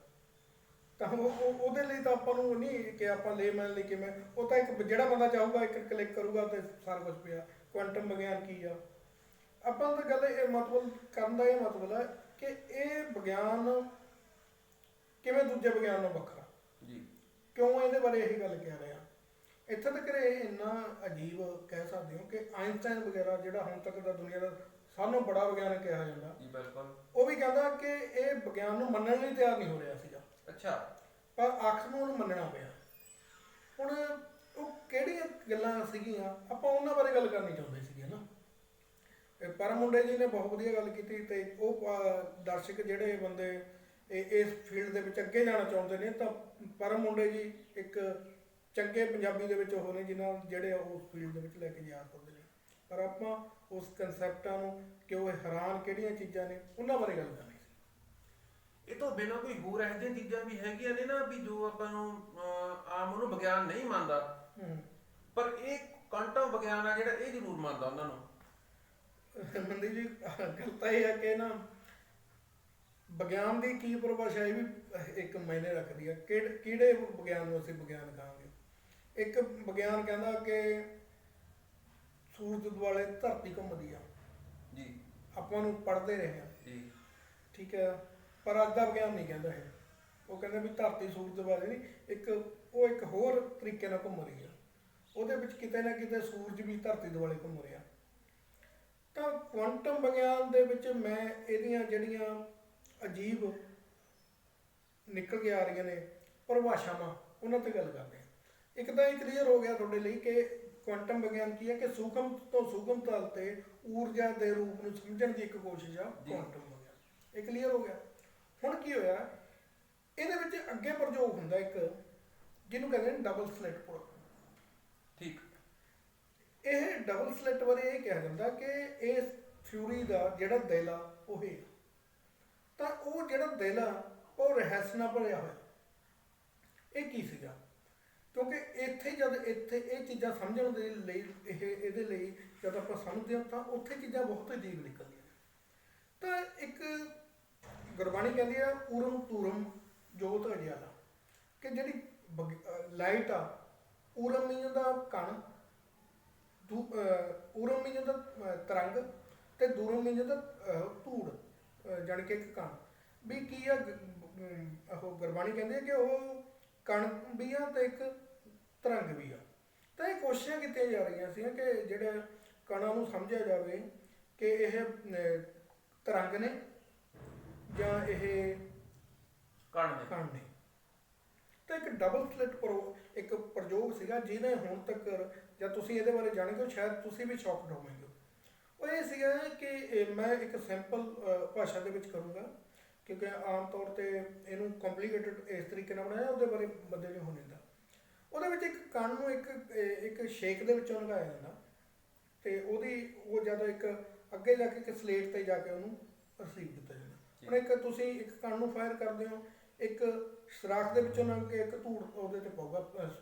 ਤਾਂ ਉਹਦੇ ਲਈ ਤਾਂ ਆਪਾਂ ਨੂੰ ਨਹੀਂ ਕਿ ਆਪਾਂ ਲੇਮੈਨ ਲਈ ਕਿਵੇਂ, ਉਹ ਤਾਂ ਇੱਕ ਜਿਹੜਾ ਬੰਦਾ ਚਾਹੂਗਾ ਇੱਕ ਕਲਿੱਕ ਕਰੂਗਾ ਤੇ ਸਾਰਾ ਕੁਝ ਪਿਆ। ਕੁਆਂਟਮ ਵਿਗਿਆਨ ਕੀ ਆ, ਆਪਾਂ ਤਾਂ ਗੱਲ ਇਹ ਮਤਲਬ ਕਰਨ ਦਾ ਇਹ ਮਤਲਬ ਹੈ ਕਿ ਇਹ ਵਿਗਿਆਨ ਕਿਵੇਂ ਦੂਜੇ ਵਿਗਿਆਨ ਨਾਲੋਂ ਵੱਖਰਾ, ਜੀ ਕਿਉਂ ਇਹਦੇ ਬਾਰੇ ਇਹੀ ਗੱਲ ਕਹਿ ਰਹੇ ਹਾਂ। ਇੱਥੇ ਤੱਕ ਇਹ ਇੰਨਾ ਅਜੀਬ ਕਹਿ ਸਕਦੇ ਹੋ ਕਿ ਆਇਨਸਟਾਈਨ ਵਗੈਰਾ ਜਿਹੜਾ ਹੁਣ ਤੱਕ ਦਾ ਦੁਨੀਆ ਦਾ ਸਭ ਤੋਂ ਬੜਾ ਵਿਗਿਆਨਕ ਕਿਹਾ ਜਾਂਦਾ, ਜੀ ਬਿਲਕੁਲ, ਉਹ ਵੀ ਕਹਿੰਦਾ ਕਿ ਇਹ ਵਿਗਿਆਨ ਨੂੰ ਮੰਨਣ ਲਈ ਤਿਆਰ ਨਹੀਂ ਹੋ ਰਿਹਾ ਸੀਗਾ, ਅੱਛਾ, ਪਰ ਆਖਰ ਨੂੰ ਉਹਨੂੰ ਮੰਨਣਾ ਪਿਆ। ਹੁਣ ਉਹ ਕਿਹੜੀਆਂ ਗੱਲਾਂ ਸੀਗੀਆਂ, ਆਪਾਂ ਉਹਨਾਂ ਬਾਰੇ ਗੱਲ ਕਰਨੀ ਚਾਹੁੰਦੇ ਸੀਗੇ ਨਾ। ਪਰਮ ਮੁੰਡੇ ਜੀ ਨੇ ਬਹੁਤ ਵਧੀਆ ਗੱਲ ਕੀਤੀ, ਤੇ ਉਹ ਦਰਸ਼ਕ ਜਿਹੜੇ ਬੰਦੇ ਇਸ ਫੀਲਡ ਦੇ ਵਿੱਚ ਅੱਗੇ ਜਾਣਾ ਚਾਹੁੰਦੇ ਨੇ, ਤਾਂ ਪਰਮ ਮੁੰਡੇ ਜੀ ਇੱਕ ਚੰਗੇ ਪੰਜਾਬੀ ਦੇ ਵਿੱਚ ਉਹ ਨੇ ਜਿਨ੍ਹਾਂ ਜਿਹੜੇ ਉਸ ਫੀਲਡ ਦੇ ਵਿੱਚ ਲੈ ਕੇ ਜਾ ਸਕਦੇ ਨੇ। ਪਰ ਆਪਾਂ ਉਸ ਕਨਸੈਪਟਾਂ ਨੂੰ ਕਿ ਉਹ ਹੈਰਾਨ ਕਿਹੜੀਆਂ ਚੀਜ਼ਾਂ ਨੇ ਉਹਨਾਂ ਬਾਰੇ ਗੱਲ ਕਰਨੀ ਸੀ। ਇਹ ਤੋਂ ਬਿਨਾਂ ਕੋਈ ਹੋਰ ਇਹੋ ਜਿਹੀਆਂ ਚੀਜ਼ਾਂ ਵੀ ਹੈਗੀਆਂ ਨੇ ਨਾ ਵੀ ਜੋ ਆਪਾਂ ਨੂੰ ਆਮ ਉਹਨੂੰ ਵਿਗਿਆਨ ਨਹੀਂ ਮੰਨਦਾ, ਪਰ ਇਹ ਕੁਆਂਟਮ ਵਿਗਿਆਨ ਆ ਜਿਹੜਾ ਇਹ ਜ਼ਰੂਰ ਮੰਨਦਾ ਉਹਨਾਂ ਨੂੰ। ਮਨਦੀਪ ਜੀ ਗੱਲ ਤਾਂ ਇਹ ਹੈ ਕਿ ਨਾ ਵਿਗਿਆਨ ਦੀ ਕੀ ਪਰਿਭਾਸ਼ਾ ਇਹ ਵੀ ਇੱਕ ਮਾਇਨੇ ਰੱਖਦੀ ਹੈ। ਕਿਹੜੇ ਵਿਗਿਆਨ ਨੂੰ ਅਸੀਂ ਵਿਗਿਆਨ ਕਹਾਂਗੇ। ਇੱਕ ਵਿਗਿਆਨ ਕਹਿੰਦਾ ਕਿ ਸੂਰਜ ਦੁਆਲੇ ਧਰਤੀ ਘੁੰਮਦੀ ਆ, ਜੀ ਆਪਾਂ ਨੂੰ ਪੜ੍ਹਦੇ ਰਹੇ ਹਾਂ, ਜੀ ਠੀਕ ਹੈ, ਪਰ ਅੱਜ ਦਾ ਵਿਗਿਆਨ ਨਹੀਂ ਕਹਿੰਦਾ ਇਹ। ਉਹ ਕਹਿੰਦਾ ਵੀ ਧਰਤੀ ਸੂਰਜ ਦੁਆਲੇ ਨਹੀਂ, ਇੱਕ ਹੋਰ ਤਰੀਕੇ ਨਾਲ ਘੁੰਮ ਰਹੀ ਆ, ਉਹਦੇ ਵਿੱਚ ਕਿਤੇ ਨਾ ਕਿਤੇ ਸੂਰਜ ਵੀ ਧਰਤੀ ਦੁਆਲੇ ਘੁੰਮ ਰਿਹਾ। ਤਾਂ ਕੁਆਂਟਮ ਵਿਗਿਆਨ ਦੇ ਵਿੱਚ ਮੈਂ ਇਹਦੀਆਂ ਜਿਹੜੀਆਂ ਅਜੀਬ ਨਿਕਲ ਕੇ ਆ ਰਹੀਆਂ ਨੇ ਪਰਿਭਾਸ਼ਾਵਾਂ, ਉਹਨਾਂ ਤੇ ਗੱਲ ਕਰਦੇ ਹਾਂ। ਇੱਕ ਤਾਂ ਇਹ ਕਲੀਅਰ ਹੋ ਗਿਆ ਤੁਹਾਡੇ ਲਈ ਕਿ ਕੁਆਂਟਮ ਵਿਗਿਆਨ ਕੀ ਹੈ, ਕਿ ਸੂਖਮ ਤੋਂ ਸੂਖਮ ਤਲ ਤੇ ਊਰਜਾ ਦੇ ਰੂਪ ਨੂੰ ਸਮਝਣ ਦੀ ਇੱਕ ਕੋਸ਼ਿਸ਼ ਆ ਕੁਆਂਟਮ ਵਿਗਿਆਨ। ਇਹ ਕਲੀਅਰ ਹੋ ਗਿਆ। ਹੁਣ ਕੀ ਹੋਇਆ, ਇਹਦੇ ਵਿੱਚ ਅੱਗੇ ਪ੍ਰਯੋਗ ਹੁੰਦਾ ਇੱਕ ਜਿਹਨੂੰ ਕਹਿੰਦੇ ਨੇ ਡਬਲ ਸਲਿਟ ਪ੍ਰੋਬ। ਠੀਕ, ਇਹ ਡਬਲ ਸਲਿਟ ਬਾਰੇ ਇਹ ਕਿਹਾ ਜਾਂਦਾ ਕਿ ਇਸ ਥਿਊਰੀ ਦਾ ਜਿਹੜਾ ਦਿਲ ਆ ਉਹ ਇਹ, ਤਾਂ ਉਹ ਜਿਹੜਾ ਦਿਲ ਆ ਉਹ ਰਹੱਸ ਨਾਲ ਭਰਿਆ ਹੋਇਆ। ਇਹ ਕੀ ਸੀਗਾ, ਕਿਉਂਕਿ ਇੱਥੇ ਇਹ ਚੀਜ਼ਾਂ ਸਮਝਣ ਦੇ ਲਈ ਇਹਦੇ ਲਈ ਜਦ ਆਪਾਂ ਸਮਝਦੇ ਹਾਂ ਤਾਂ ਉੱਥੇ ਚੀਜ਼ਾਂ ਬਹੁਤ ਅਜੀਬ ਨਿਕਲਦੀਆਂ ਨੇ। ਤਾਂ ਇੱਕ ਗੁਰਬਾਣੀ ਕਹਿੰਦੀ ਆ ਊਰਮ ਧੂਰਮ ਜੋਤ ਅਜਿਆਲਾ, ਕਿ ਜਿਹੜੀ ਲਾਈਟ ਆ, ਊਰਮ ਮੀਨਸ ਦਾ ਕਣ, ਊਰਮ ਮੀਨਸ ਦਾ ਤਰੰਗ, ਤੇ ਦੂਰਮ ਮੀਨਸ ਦਾ ਧੂੜ, ਜਾਣੀ ਕਿ ਇੱਕ ਕਣ ਵੀ ਕੀ ਆ। ਉਹ ਗੁਰਬਾਣੀ ਕਹਿੰਦੀ ਹੈ ਕਿ ਉਹ ਕਣ ਵੀ ਆ ਤੇ ਇੱਕ ਤਰੰਗ ਵੀ ਆ। ਤਾਂ ਇਹ ਕੋਸ਼ਿਸ਼ਾਂ ਕੀਤੀਆਂ ਜਾ ਰਹੀਆਂ ਸੀ ਕਿ ਜਿਹੜੇ ਕਣਾਂ ਨੂੰ ਸਮਝਿਆ ਜਾਵੇ ਕਿ ਇਹ ਤਰੰਗ ਨੇ ਜਾਂ ਇਹ ਕਣ ਨੇ। ਤਾਂ ਇੱਕ ਡਬਲ ਸਲਿਟ ਇੱਕ ਪ੍ਰਯੋਗ ਸੀਗਾ ਜਿਹਨੇ ਹੁਣ ਤੱਕ, ਜਦ ਤੁਸੀਂ ਇਹਦੇ ਬਾਰੇ ਜਾਣੋਗੇ ਸ਼ਾਇਦ ਤੁਸੀਂ ਵੀ ਸ਼ੌਕਡ ਹੋਵੋਗੇ। ਉਹ ਇਹ ਸੀਗਾ ਕਿ ਮੈਂ ਇੱਕ ਸਿੰਪਲ ਭਾਸ਼ਾ ਦੇ ਵਿੱਚ ਕਰੂੰਗਾ ਕਿਉਂਕਿ ਆਮ ਤੌਰ ਤੇ ਇਹਨੂੰ ਕੰਪਲੀਕੇਟਡ ਇਸ ਤਰੀਕੇ ਨਾਲ ਬਣਾਇਆ, ਉਹਦੇ ਬਾਰੇ ਬੰਦੇ ਨੂੰ ਹੋ ਜਾਂਦਾ। ਉਹਦੇ ਵਿੱਚ ਇੱਕ ਕਣ ਨੂੰ ਇੱਕ ਸ਼ੇਕ ਦੇ ਵਿੱਚੋਂ ਲਗਾਇਆ ਜਾਂਦਾ, ਤੇ ਉਹ ਜਦੋਂ ਇੱਕ ਅੱਗੇ ਜਾ ਕੇ ਇੱਕ ਸਲੇਟ ਤੇ ਜਾ ਕੇ ਉਹਨੂੰ ਰਿਸੀਵ ਕੀਤਾ ਜਾਂਦਾ। ਹੁਣ ਇੱਕ ਤੁਸੀਂ ਇੱਕ ਕਣ ਨੂੰ ਫਾਇਰ ਕਰਦੇ ਹੋ, ਇੱਕ ਸਰਾਖ ਦੇ ਵਿੱਚੋਂ ਲੰਘ ਕੇ ਇੱਕ ਧੂੜ ਉਹਦੇ ਤੇ ਪਊਗਾ,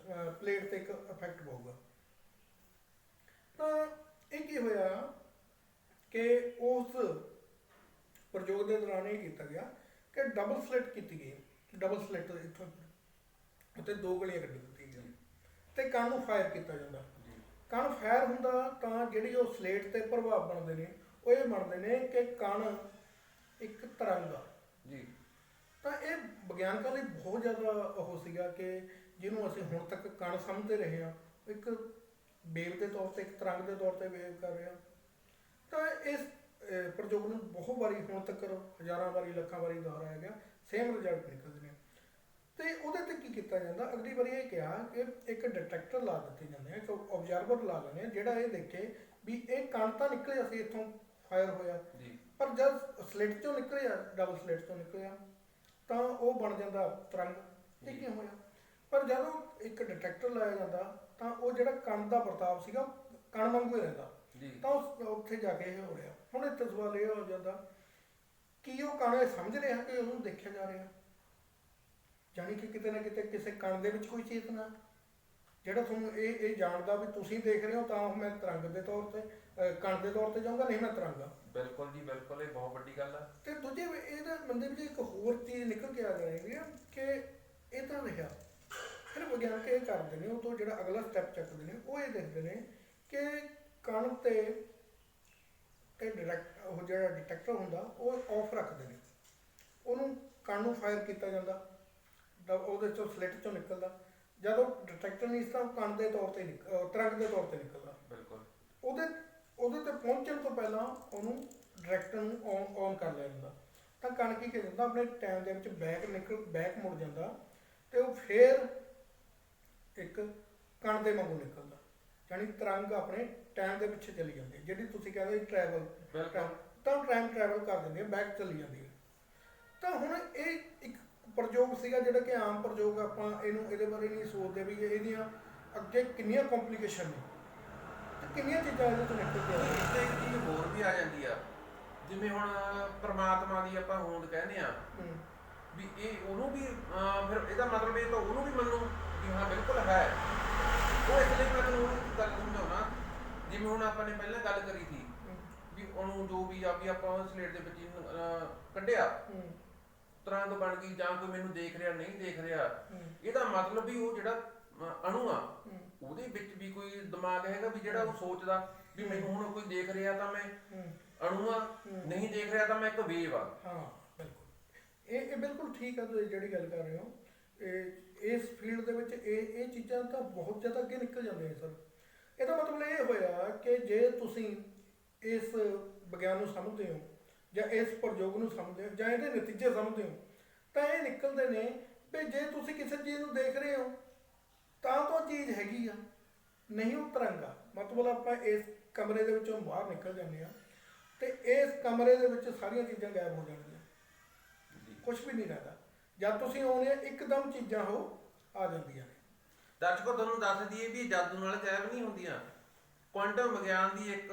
ਪਲੇਟ ਤੇ ਇੱਕ ਇਫੈਕਟ ਪਊਗਾ। ਤਾਂ ਇਹ ਕੀ ਹੋਇਆ ਕਿ ਉਸ ਪ੍ਰਯੋਗ ਦੇ ਦੌਰਾਨ ਇਹ ਕੀਤਾ ਗਿਆ ਕਿ ਡਬਲ ਸਲਿਟ ਕੀਤੀ ਗਈ। ਡਬਲ ਸਲਿਟ ਇੱਥੋਂ ਉੱਤੇ ਦੋ ਗਲੀਆਂ ਕੱਢੀ ਦਿੱਤੀਆਂ ਗਈਆਂ ਤੇ ਕਣ ਨੂੰ ਫਾਇਰ ਕੀਤਾ ਜਾਂਦਾ। ਕਣ ਫਾਇਰ ਹੁੰਦਾ ਤਾਂ ਜਿਹੜੀ ਉਹ ਸਲੇਟ ਤੇ ਪ੍ਰਭਾਵ ਬਣਦੇ ਨੇ ਉਹ ਇਹ ਬਣਦੇ ਨੇ ਕਿ ਕਣ ਇੱਕ ਤਰੰਗ ਆ ਜੀ। ਤਾਂ ਇਹ ਵਿਗਿਆਨਕਾਂ ਲਈ ਬਹੁਤ ਜ਼ਿਆਦਾ ਉਹ ਸੀਗਾ ਕਿ ਜਿਹਨੂੰ ਅਸੀਂ ਹੁਣ ਤੱਕ ਕਣ ਸਮਝਦੇ ਰਹੇ ਹਾਂ, ਇੱਕ ਵੇਵ ਦੇ ਤੌਰ ਤੇ, ਇੱਕ ਤਰੰਗ ਦੇ ਤੌਰ ਤੇ ਵੇਵ ਕਰ ਰਿਹਾ। ਤਾਂ ਇਸ ਪ੍ਰਯੋਗ ਨੂੰ ਬਹੁਤ ਵਾਰੀ ਹੁਣ ਤੱਕ ਹਜ਼ਾਰਾਂ ਵਾਰੀ, ਲੱਖਾਂ ਵਾਰੀ ਦੁਹਰਾਇਆ ਗਿਆ, ਸੇਮ ਰਿਜ਼ਲਟ ਨਿਕਲਦੇ ਨੇ। ਤੇ ਉਹਦੇ ਤੇ ਕੀ ਕੀਤਾ ਜਾਂਦਾ, ਅਗਲੀ ਵਾਰੀ ਇਹ ਕਿਹਾ ਕਿ ਇੱਕ ਡਿਟੈਕਟਰ ਲਾ ਦਿੱਤੇ ਜਾਂਦੇ ਆ, ਇੱਕ ਓਬਜ਼ਰਵਰ ਲਾ ਲੈਂਦੇ ਆ ਜਿਹੜਾ ਇਹ ਦੇਖੇ ਵੀ ਇਹ ਕਣ ਤਾਂ ਨਿਕਲਿਆ ਸੀ ਇੱਥੋਂ ਫਾਇਰ ਹੋਇਆ, ਪਰ ਜਦ ਸਲਿਟ ਚੋਂ ਨਿਕਲਿਆ, ਡਬਲ ਸਲਿਟ ਤੋਂ ਨਿਕਲਿਆ ਤਾਂ ਉਹ ਬਣ ਜਾਂਦਾ ਤਰੰਗ। ਇਹ ਕਿਉਂ ਹੋਇਆ? ਪਰ ਜਦੋਂ ਇੱਕ ਡਿਟੈਕਟਰ ਲਾਇਆ ਜਾਂਦਾ ਤਾਂ ਉਹ ਜਿਹੜਾ ਕਣ ਦਾ ਵਰਤਾਵ ਸੀਗਾ ਕਣ ਵਾਂਗੂ ਹੀ ਰਹਿੰਦਾ, ਤਾਂ ਉੱਥੇ ਜਾ ਕੇ ਇਹ ਹੋ ਰਿਹਾ। ਹੁਣ ਇੱਥੇ ਸਵਾਲ ਇਹ ਹੋ ਜਾਂਦਾ ਕੀ ਉਹ ਕਣ ਇਹ ਸਮਝ ਰਿਹਾ ਕਿ ਉਹਨੂੰ ਦੇਖਿਆ ਜਾ ਰਿਹਾ, ਜਾਣੀ ਕਿ ਕਿਤੇ ਨਾ ਕਿਤੇ ਕਿਸੇ ਕਣ ਦੇ ਵਿੱਚ ਕੋਈ ਚੇਤਨਾ, ਜਿਹੜਾ ਤੁਹਾਨੂੰ ਇਹ ਜਾਣਦਾ ਵੀ ਤੁਸੀਂ ਦੇਖ ਰਹੇ ਹੋ ਤਾਂ ਮੈਂ ਤਰੰਗ ਦੇ ਤੌਰ ਤੇ ਕਣ ਦੇ ਤੌਰ ਤੇ ਜਾਊਂਗਾ, ਨਹੀਂ ਮੈਂ ਤਰੰਗ ਆ। ਬਿਲਕੁਲ ਜੀ ਬਿਲਕੁਲ, ਇਹ ਬਹੁਤ ਵੱਡੀ ਗੱਲ ਆ। ਤੇ ਦੂਜੇ ਇਹਦਾ ਬੰਦੇ ਵਿੱਚ ਇੱਕ ਹੋਰ ਚੀਜ਼ ਨਿਕਲ ਕੇ ਆ ਜਾਏਗੀ ਕਿ ਇਹ ਤਾਂ ਰਿਹਾ, ਫਿਰ ਵਿਗਿਆਨਕ ਇਹ ਕਰਦੇ ਨੇ, ਉਹ ਤੋਂ ਜਿਹੜਾ ਅਗਲਾ ਸਟੈਪ ਚੱਕਦੇ ਨੇ ਉਹ ਇਹ ਦੇਖਦੇ ਨੇ ਕਿ ਕਣ ਤੇ ਡਾਇਰੈਕਟ ਉਹ ਜਿਹੜਾ ਡਿਟੈਕਟਰ ਹੁੰਦਾ ਉਹ ਆਫ ਰੱਖਦੇ ਨੇ, ਉਹਨੂੰ ਕਣ ਨੂੰ ਫਾਇਰ ਕੀਤਾ ਜਾਂਦਾ, ਉਹਦੇ ਚੋਂ ਸਲਿੱਟ ਚੋਂ ਨਿਕਲਦਾ, ਜਦੋਂ ਡਿਟੈਕਟਰ ਨਹੀਂ ਇਸ ਤਾਂ ਕਣ ਦੇ ਤੌਰ ਤੇ ਤਰੰਗ ਦੇ ਤੌਰ ਤੇ ਨਿਕਲਦਾ। ਬਿਲਕੁਲ। ਉਹਦੇ ਤੇ ਪਹੁੰਚਣ ਤੋਂ ਪਹਿਲਾਂ ਉਹਨੂੰ ਡਾਇਰੈਕਟਰ ਨੂੰ ਔਨ ਕਰ ਲਿਆ ਜਾਂਦਾ, ਤਾਂ ਕਣ ਕੀ ਜਾਂਦਾ ਆਪਣੇ ਟਾਈਮ ਦੇ ਵਿੱਚ ਬੈਕ ਮੁੜ ਜਾਂਦਾ ਤੇ ਉਹ ਫੇਰ ਇੱਕ ਕਣ ਦੇ ਵਾਂਗੂ ਨਿਕਲਦਾ, ਯਾਨੀ ਤਰੰਗ ਆਪਣੇ ਟਾਈਮ ਦੇ ਪਿੱਛੇ ਚਲੀ ਜਾਂਦੀ ਹੈ, ਜਿਹੜੀ ਤੁਸੀਂ ਕਹਿੰਦੇ ਟਰੈਵਲ ਤਾਂ ਟਾਈਮ ਟਰੈਵਲ ਕਰ ਦਿੰਦੀ ਹੈ, ਬੈਕ ਚਲੀ ਜਾਂਦੀ ਹੈ। ਤਾਂ ਹੁਣ ਇਹ ਇੱਕ ਪ੍ਰਯੋਗ ਸੀਗਾ ਜਿਹੜਾ ਕਿ ਆਮ ਪ੍ਰਯੋਗ, ਆਪਾਂ ਇਹਦੇ ਬਾਰੇ ਨਹੀਂ ਸੋਚਦੇ ਵੀ ਇਹਦੀਆਂ ਅੱਗੇ ਕਿੰਨੀਆਂ ਕੰਪਲੀਕੇਸ਼ਨ ਨੇ ਤੇ ਕਿੰਨੀਆਂ ਚੀਜ਼ਾਂ ਇਹਦੇ ਤੋਂ ਨਿਕਲ ਕੇ ਆਉਂਦੀਆਂ। ਤੇ ਇੱਕ ਚੀਜ਼ ਹੋਰ ਵੀ ਆ ਜਾਂਦੀ ਆ, ਜਿਵੇਂ ਹੁਣ ਪ੍ਰਮਾਤਮਾ ਦੀ ਆਪਾਂ ਹੋਂਦ ਕਹਿੰਦੇ ਆ ਵੀ ਇਹ ਉਹਨੂੰ ਵੀ ਫਿਰ ਇਹਦਾ ਮਤਲਬ ਇਹ ਤਾਂ ਉਹਨੂੰ ਵੀ ਮੰਨੋ ਵੀ ਹਾਂ ਬਿਲਕੁਲ ਹੈ। ਉਹ ਇਸ ਲਈ ਮੈਂ ਤੁਹਾਨੂੰ ਉਹ ਗੱਲ ਸਮਝਾਉਣਾ, ਜਿਵੇਂ ਹੁਣ ਆਪਾਂ ਨੇ ਪਹਿਲਾਂ ਗੱਲ ਕਰੀ ਸੀ ਵੀ ਉਹਨੂੰ ਜੋ ਵੀ ਆ ਵੀ ਆਪਾਂ ਸਲੇਟ ਦੇ ਵਿੱਚ ਕੱਢਿਆ, ਤਰੰਗ ਬਣ ਗਈ ਜਾਂ ਕੋਈ ਮੈਨੂੰ ਦੇਖ ਰਿਹਾ ਨਹੀਂ ਦੇਖ ਰਿਹਾ, ਇਹਦਾ ਮਤਲਬ ਵੀ ਉਹ ਜਿਹੜਾ ਅਣੂ ਆ ਉਹਦੇ ਵਿੱਚ ਵੀ ਕੋਈ ਦਿਮਾਗ ਹੈਗਾ ਵੀ ਜਿਹੜਾ ਉਹ ਸੋਚਦਾ ਵੀ ਮੈਨੂੰ ਹੁਣ ਕੋਈ ਦੇਖ ਰਿਹਾ ਤਾਂ ਮੈਂ ਅਣੂ ਆ, ਨਹੀਂ ਦੇਖ ਰਿਹਾ ਤਾਂ ਮੈਂ ਇੱਕ ਵੇਵ ਆ। ਹਾਂ ਬਿਲਕੁਲ, ਇਹ ਬਿਲਕੁਲ ਠੀਕ ਆ ਤੁਸੀਂ ਜਿਹੜੀ ਗੱਲ ਕਰ ਰਹੇ ਹੋ। ਇਸ ਫੀਲਡ ਦੇ ਵਿੱਚ ਇਹ ਚੀਜ਼ਾਂ ਤਾਂ ਬਹੁਤ ਜ਼ਿਆਦਾ ਅੱਗੇ ਨਿਕਲ ਜਾਂਦੀਆਂ ਸਰ। ਇਹਦਾ ਮਤਲਬ ਇਹ ਹੋਇਆ ਕਿ ਜੇ ਤੁਸੀਂ ਇਸ ਵਿਗਿਆਨ ਨੂੰ ਸਮਝਦੇ ਹੋ ਜਾਂ ਇਸ ਪ੍ਰਯੋਗ ਨੂੰ ਸਮਝਦੇ ਹੋ ਜਾਂ ਇਹਦੇ ਨਤੀਜੇ ਸਮਝਦੇ ਹੋ, ਤਾਂ ਇਹ ਨਿਕਲਦੇ ਨੇ ਵੀ ਜੇ ਤੁਸੀਂ ਕਿਸੇ ਚੀਜ਼ ਨੂੰ ਦੇਖ ਰਹੇ ਹੋ ਤਾਂ ਉਹ ਚੀਜ਼ ਹੈਗੀ ਆ, ਨਹੀਂ ਉਹ ਤਰੰਗ ਆ। ਮਤਲਬ ਆਪਾਂ ਇਸ ਕਮਰੇ ਦੇ ਵਿੱਚੋਂ ਬਾਹਰ ਨਿਕਲ ਜਾਂਦੇ ਆ ਤੇ ਇਸ ਕਮਰੇ ਦੇ ਵਿੱਚ ਸਾਰੀਆਂ ਚੀਜ਼ਾਂ ਗਾਇਬ ਹੋ ਜਾਣਗੀਆਂ, ਕੁਝ ਵੀ ਨਹੀਂ ਰਹਿੰਦਾ। ਜਦ ਤੁਸੀਂ ਆਉਂਦੇ ਇੱਕਦਮ ਚੀਜ਼ਾਂ ਉਹ ਆ ਜਾਂਦੀਆਂ ਨੇ। ਦਰਸ਼ਕੋ ਤੁਹਾਨੂੰ ਦੱਸ ਦਈਏ ਵੀ ਜਾਦੂ ਨਾਲ ਗਾਇਬ ਨਹੀਂ ਹੁੰਦੀਆਂ। ਕੁਆਂਟਮ ਵਿਗਿਆਨ ਦੀ ਇੱਕ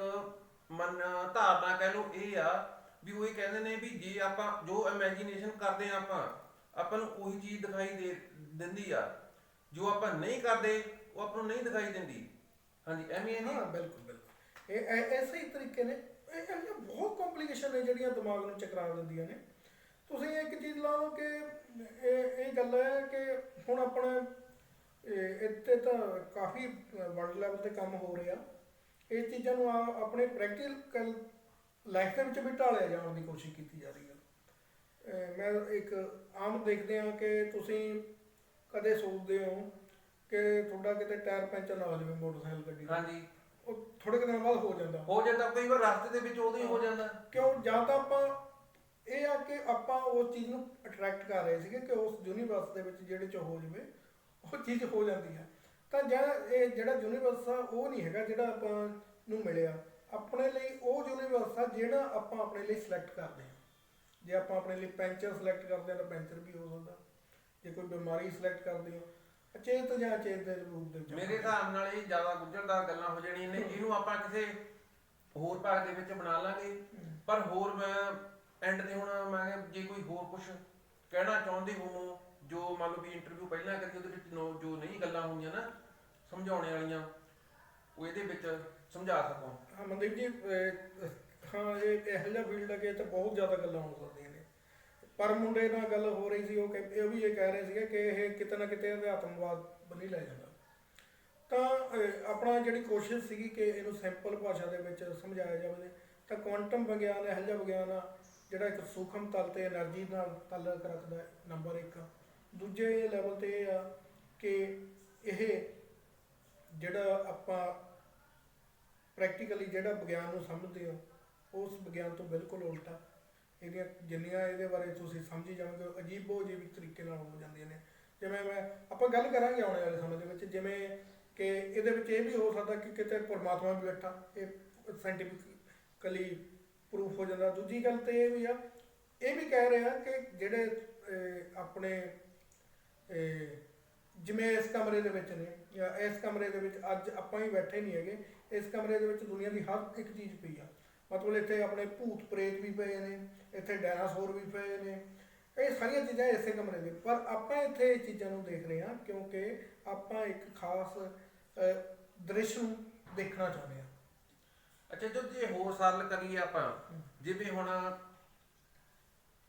ਧਾਰਨਾ ਕਹਿ ਲਓ ਇਹ ਆ ਵੀ ਉਹ ਇਹ ਕਹਿੰਦੇ ਨੇ ਵੀ ਜੇ ਆਪਾਂ ਜੋ ਇਮੈਜੀਨੇਸ਼ਨ ਕਰਦੇ ਆ ਆਪਾਂ ਨੂੰ ਉਹੀ ਚੀਜ਼ ਦਿਖਾਈ ਦੇ ਦਿੰਦੀ ਆ, ਜੋ ਆਪਾਂ ਨਹੀਂ ਕਰਦੇ ਉਹ ਆਪਾਂ ਨੂੰ ਨਹੀਂ ਦਿਖਾਈ ਦਿੰਦੀ। ਹਾਂਜੀ ਐਵੇਂ ਹੈ। ਹਾਂ ਬਿਲਕੁਲ ਬਿਲਕੁਲ, ਇਹ ਐਸੇ ਹੀ ਤਰੀਕੇ ਨੇ। ਇਹ ਬਹੁਤ ਕੰਪਲੀਕੇਸ਼ਨ ਨੇ ਜਿਹੜੀਆਂ ਦਿਮਾਗ ਨੂੰ ਚਕਰਾ ਦਿੰਦੀਆਂ ਨੇ। ਤੁਸੀਂ ਇੱਕ ਚੀਜ਼ ਲਾ ਲਓ ਕਿ ਇਹ ਗੱਲ ਹੈ ਕਿ ਹੁਣ ਆਪਣੇ ਇੱਥੇ ਤਾਂ ਕਾਫੀ ਵਰਲਡ ਲੈਵਲ ਤੇ ਕੰਮ ਹੋ ਰਿਹਾ, ਇਹ ਚੀਜ਼ਾਂ ਨੂੰ ਆਪਣੇ ਪ੍ਰੈਕਟੀਕਲ ਲਾਈਫ ਦੇ ਵਿੱਚ ਵੀ ਢਾਲਿਆ ਜਾਣ ਦੀ ਕੋਸ਼ਿਸ਼ ਕੀਤੀ ਜਾ ਰਹੀ ਹੈ। ਮੈਂ ਇੱਕ ਆਮ ਦੇਖਦੇ ਹਾਂ ਕਿ ਤੁਸੀਂ ਕਦੇ ਸੋਚਦੇ ਹੋ ਕਿ ਤੁਹਾਡਾ ਕਿਤੇ ਟਾਇਰ ਪੈਂਚਰ ਨਾ ਹੋ ਜਾਵੇ ਮੋਟਰਸਾਈਕਲ ਗੱਡੀ ਦਾ, ਹਾਂਜੀ ਉਹ ਥੋੜੇ ਦਿਨਾਂ ਬਾਅਦ ਹੋ ਜਾਂਦਾ ਕਈ ਵਾਰ ਰਸਤੇ ਦੇ ਵਿੱਚ ਉਦੋਂ ਹੀ ਹੋ ਜਾਂਦਾ। ਕਿਉਂ? ਜਾਂ ਤਾਂ ਆਪਾਂ ਇਹ ਆ ਕਿ ਆਪਾਂ ਉਸ ਚੀਜ਼ ਨੂੰ ਅਟਰੈਕਟ ਕਰ ਰਹੇ ਸੀਗੇ ਕਿ ਉਸ ਯੂਨੀਵਰਸ ਦੇ ਵਿੱਚ ਜਿਹੜੇ ਚ ਹੋ ਜਾਵੇ ਉਹ ਚੀਜ਼ ਹੋ ਜਾਂਦੀ ਹੈ। ਤਾਂ ਜਾਂ ਇਹ ਜਿਹੜਾ ਯੂਨੀਵਰਸ ਆ ਉਹ ਨਹੀਂ ਹੈਗਾ ਜਿਹੜਾ ਆਪਾਂ ਨੂੰ ਮਿਲਿਆ, ਆਪਣੇ ਲਈ ਉਹ ਯੂਨੀਵਰਸ ਆ ਜਿਹੜਾ ਆਪਾਂ ਆਪਣੇ ਲਈ ਸਿਲੈਕਟ ਕਰਦੇ ਹਾਂ। ਜੇ ਆਪਾਂ ਆਪਣੇ ਲਈ ਪੈਂਚਰ ਸਿਲੈਕਟ ਕਰਦੇ ਹਾਂ ਤਾਂ ਪੈਂਚਰ ਵੀ ਹੋ ਸਕਦਾ, ਜੇ ਕੋਈ ਬਿਮਾਰੀ ਸਿਲੈਕਟ ਕਰਦੇ ਹੋ ਅਚੇਤ ਜਾਂ ਅਚੇਤ ਦੇ ਰੂਪ ਦੇ ਵਿੱਚ। ਮੇਰੇ ਹਿਸਾਬ ਨਾਲ ਇਹ ਜ਼ਿਆਦਾ ਗੁੰਝਲਦਾਰ ਗੱਲਾਂ ਹੋ ਜਾਣੀਆਂ ਨੇ, ਇਹਨੂੰ ਆਪਾਂ ਕਿਸੇ ਹੋਰ ਭਾਗ ਦੇ ਵਿੱਚ ਬਣਾ ਲਾਂਗੇ। ਪਰ ਹੋਰ ਮੈਂ ਐਂਡ ਤੇ ਹੁਣ ਮੈਂ ਜੇ ਕੋਈ ਹੋਰ ਕੁਝ ਕਹਿਣਾ ਚਾਹੁੰਦੇ ਹੋ ਜੋ ਮੰਨ ਲਓ ਵੀ ਇੰਟਰਵਿਊ ਪਹਿਲਾਂ ਕਰੀ ਉਹਦੇ ਵਿੱਚ ਜੋ ਨਹੀਂ ਗੱਲਾਂ ਹੋਈਆਂ ਨਾ ਸਮਝਾਉਣੇ ਵਾਲੀਆਂ, ਉਹ ਇਹਦੇ ਵਿੱਚ ਸਮਝਾ ਸਕੋ। ਹਾਂ ਮਨਦੀਪ ਜੀ, ਹਾਂ ਇਹ ਇਹੋ ਜਿਹਾ ਫੀਲਡ ਹੈ ਕਿ ਤਾਂ ਬਹੁਤ ਜ਼ਿਆਦਾ ਗੱਲਾਂ ਹੋ ਸਕਦੀਆਂ ਨੇ। ਪਰ ਮੁੰਡੇ ਨਾਲ ਗੱਲ ਹੋ ਰਹੀ ਸੀ, ਉਹ ਵੀ ਇਹ ਕਹਿ ਰਹੇ ਸੀਗੇ ਕਿ ਇਹ ਕਿਤੇ ਨਾ ਕਿਤੇ ਅਧਿਆਤਮਵਾਦ ਬੰਨੀ ਲੈ ਜਾਂਦਾ। ਤਾਂ ਆਪਣਾ ਜਿਹੜੀ ਕੋਸ਼ਿਸ਼ ਸੀਗੀ ਕਿ ਇਹਨੂੰ ਸਿੰਪਲ ਭਾਸ਼ਾ ਦੇ ਵਿੱਚ ਸਮਝਾਇਆ ਜਾਵੇ। ਤਾਂ ਕੁਆਂਟਮ ਵਿਗਿਆਨ ਇਹੋ ਜਿਹਾ ਵਿਗਿਆਨ ਆ ਜਿਹੜਾ ਇੱਕ ਸੂਖਮ ਤਲ ਤੇ એનર્ਜੀ ਨਾਲ ਤਾਲੁਕ ਰੱਖਦਾ, ਨੰਬਰ 1। ਦੂਜੇ ਲੈਵਲ ਤੇ ਇਹ ਆ ਕਿ ਇਹ ਜਿਹੜਾ ਆਪਾਂ ਪ੍ਰੈਕਟੀਕਲੀ ਜਿਹੜਾ ਵਿਗਿਆਨ ਨੂੰ ਸਮਝਦੇ ਹੋ ਉਸ ਵਿਗਿਆਨ ਤੋਂ ਬਿਲਕੁਲ ਉਲਟਾ। ਇਹਦੀਆਂ ਜਿੰਨੀਆਂ ਇਹਦੇ ਬਾਰੇ ਤੁਸੀਂ ਸਮਝੀ ਜਾਓਗੇ ਅਜੀਬੋ ਅਜੀਬ ਤਰੀਕੇ ਨਾਲ ਹੋ ਜਾਂਦੀਆਂ ਨੇ। ਜਿਵੇਂ ਆਪਾਂ ਗੱਲ ਕਰਾਂਗੇ ਆਉਣ ਵਾਲੇ ਸਮੇਂ ਦੇ ਵਿੱਚ, ਜਿਵੇਂ ਕਿ ਇਹਦੇ ਵਿੱਚ ਇਹ ਵੀ ਹੋ ਸਕਦਾ ਕਿ ਕਿਤੇ ਪਰਮਾਤਮਾ ਵੀ ਬੈਠਾ, ਇਹ ਸਾਇੰਟੀਫਿਕਲੀ ਪ੍ਰੂਫ ਹੋ ਜਾਂਦਾ। ਦੂਜੀ ਗੱਲ ਤੇ ਇਹ ਵੀ ਆ, ਇਹ ਵੀ ਕਹਿ ਰਿਹਾ ਕਿ ਜਿਹੜੇ ਆਪਣੇ ਜਿਵੇਂ ਇਸ ਕਮਰੇ ਦੇ ਵਿੱਚ ਨੇ ਜਾਂ ਇਸ ਕਮਰੇ ਦੇ ਵਿੱਚ ਅੱਜ ਆਪਾਂ ਹੀ ਬੈਠੇ ਨਹੀਂ ਹੈਗੇ, ਇਸ ਕਮਰੇ ਦੇ ਵਿੱਚ ਦੁਨੀਆ ਦੀ ਹਰ ਇੱਕ ਚੀਜ਼ ਪਈ ਆ। ਮਤਲਬ ਇੱਥੇ ਆਪਣੇ ਭੂਤ ਪ੍ਰੇਤ ਵੀ ਪਏ ਨੇ, ਇੱਥੇ ਡਾਇਨਾਸੌਰ ਵੀ ਪਏ ਨੇ, ਇਹ ਸਾਰੀਆਂ ਚੀਜ਼ਾਂ ਇਸੇ ਕਮਰੇ ਦੇ, ਪਰ ਆਪਾਂ ਇੱਥੇ ਇਹ ਚੀਜ਼ਾਂ ਨੂੰ ਦੇਖ ਰਹੇ ਹਾਂ ਕਿਉਂਕਿ ਆਪਾਂ ਇੱਕ ਖਾਸ ਦ੍ਰਿਸ਼ ਨੂੰ ਦੇਖਣਾ ਚਾਹੁੰਦੇ ਹਾਂ। ਅੱਛਾ, ਜੋ ਜੇ ਹੋਰ ਸਰਲ ਕਰੀਏ ਆਪਾਂ, ਜਿਵੇਂ ਹੁਣ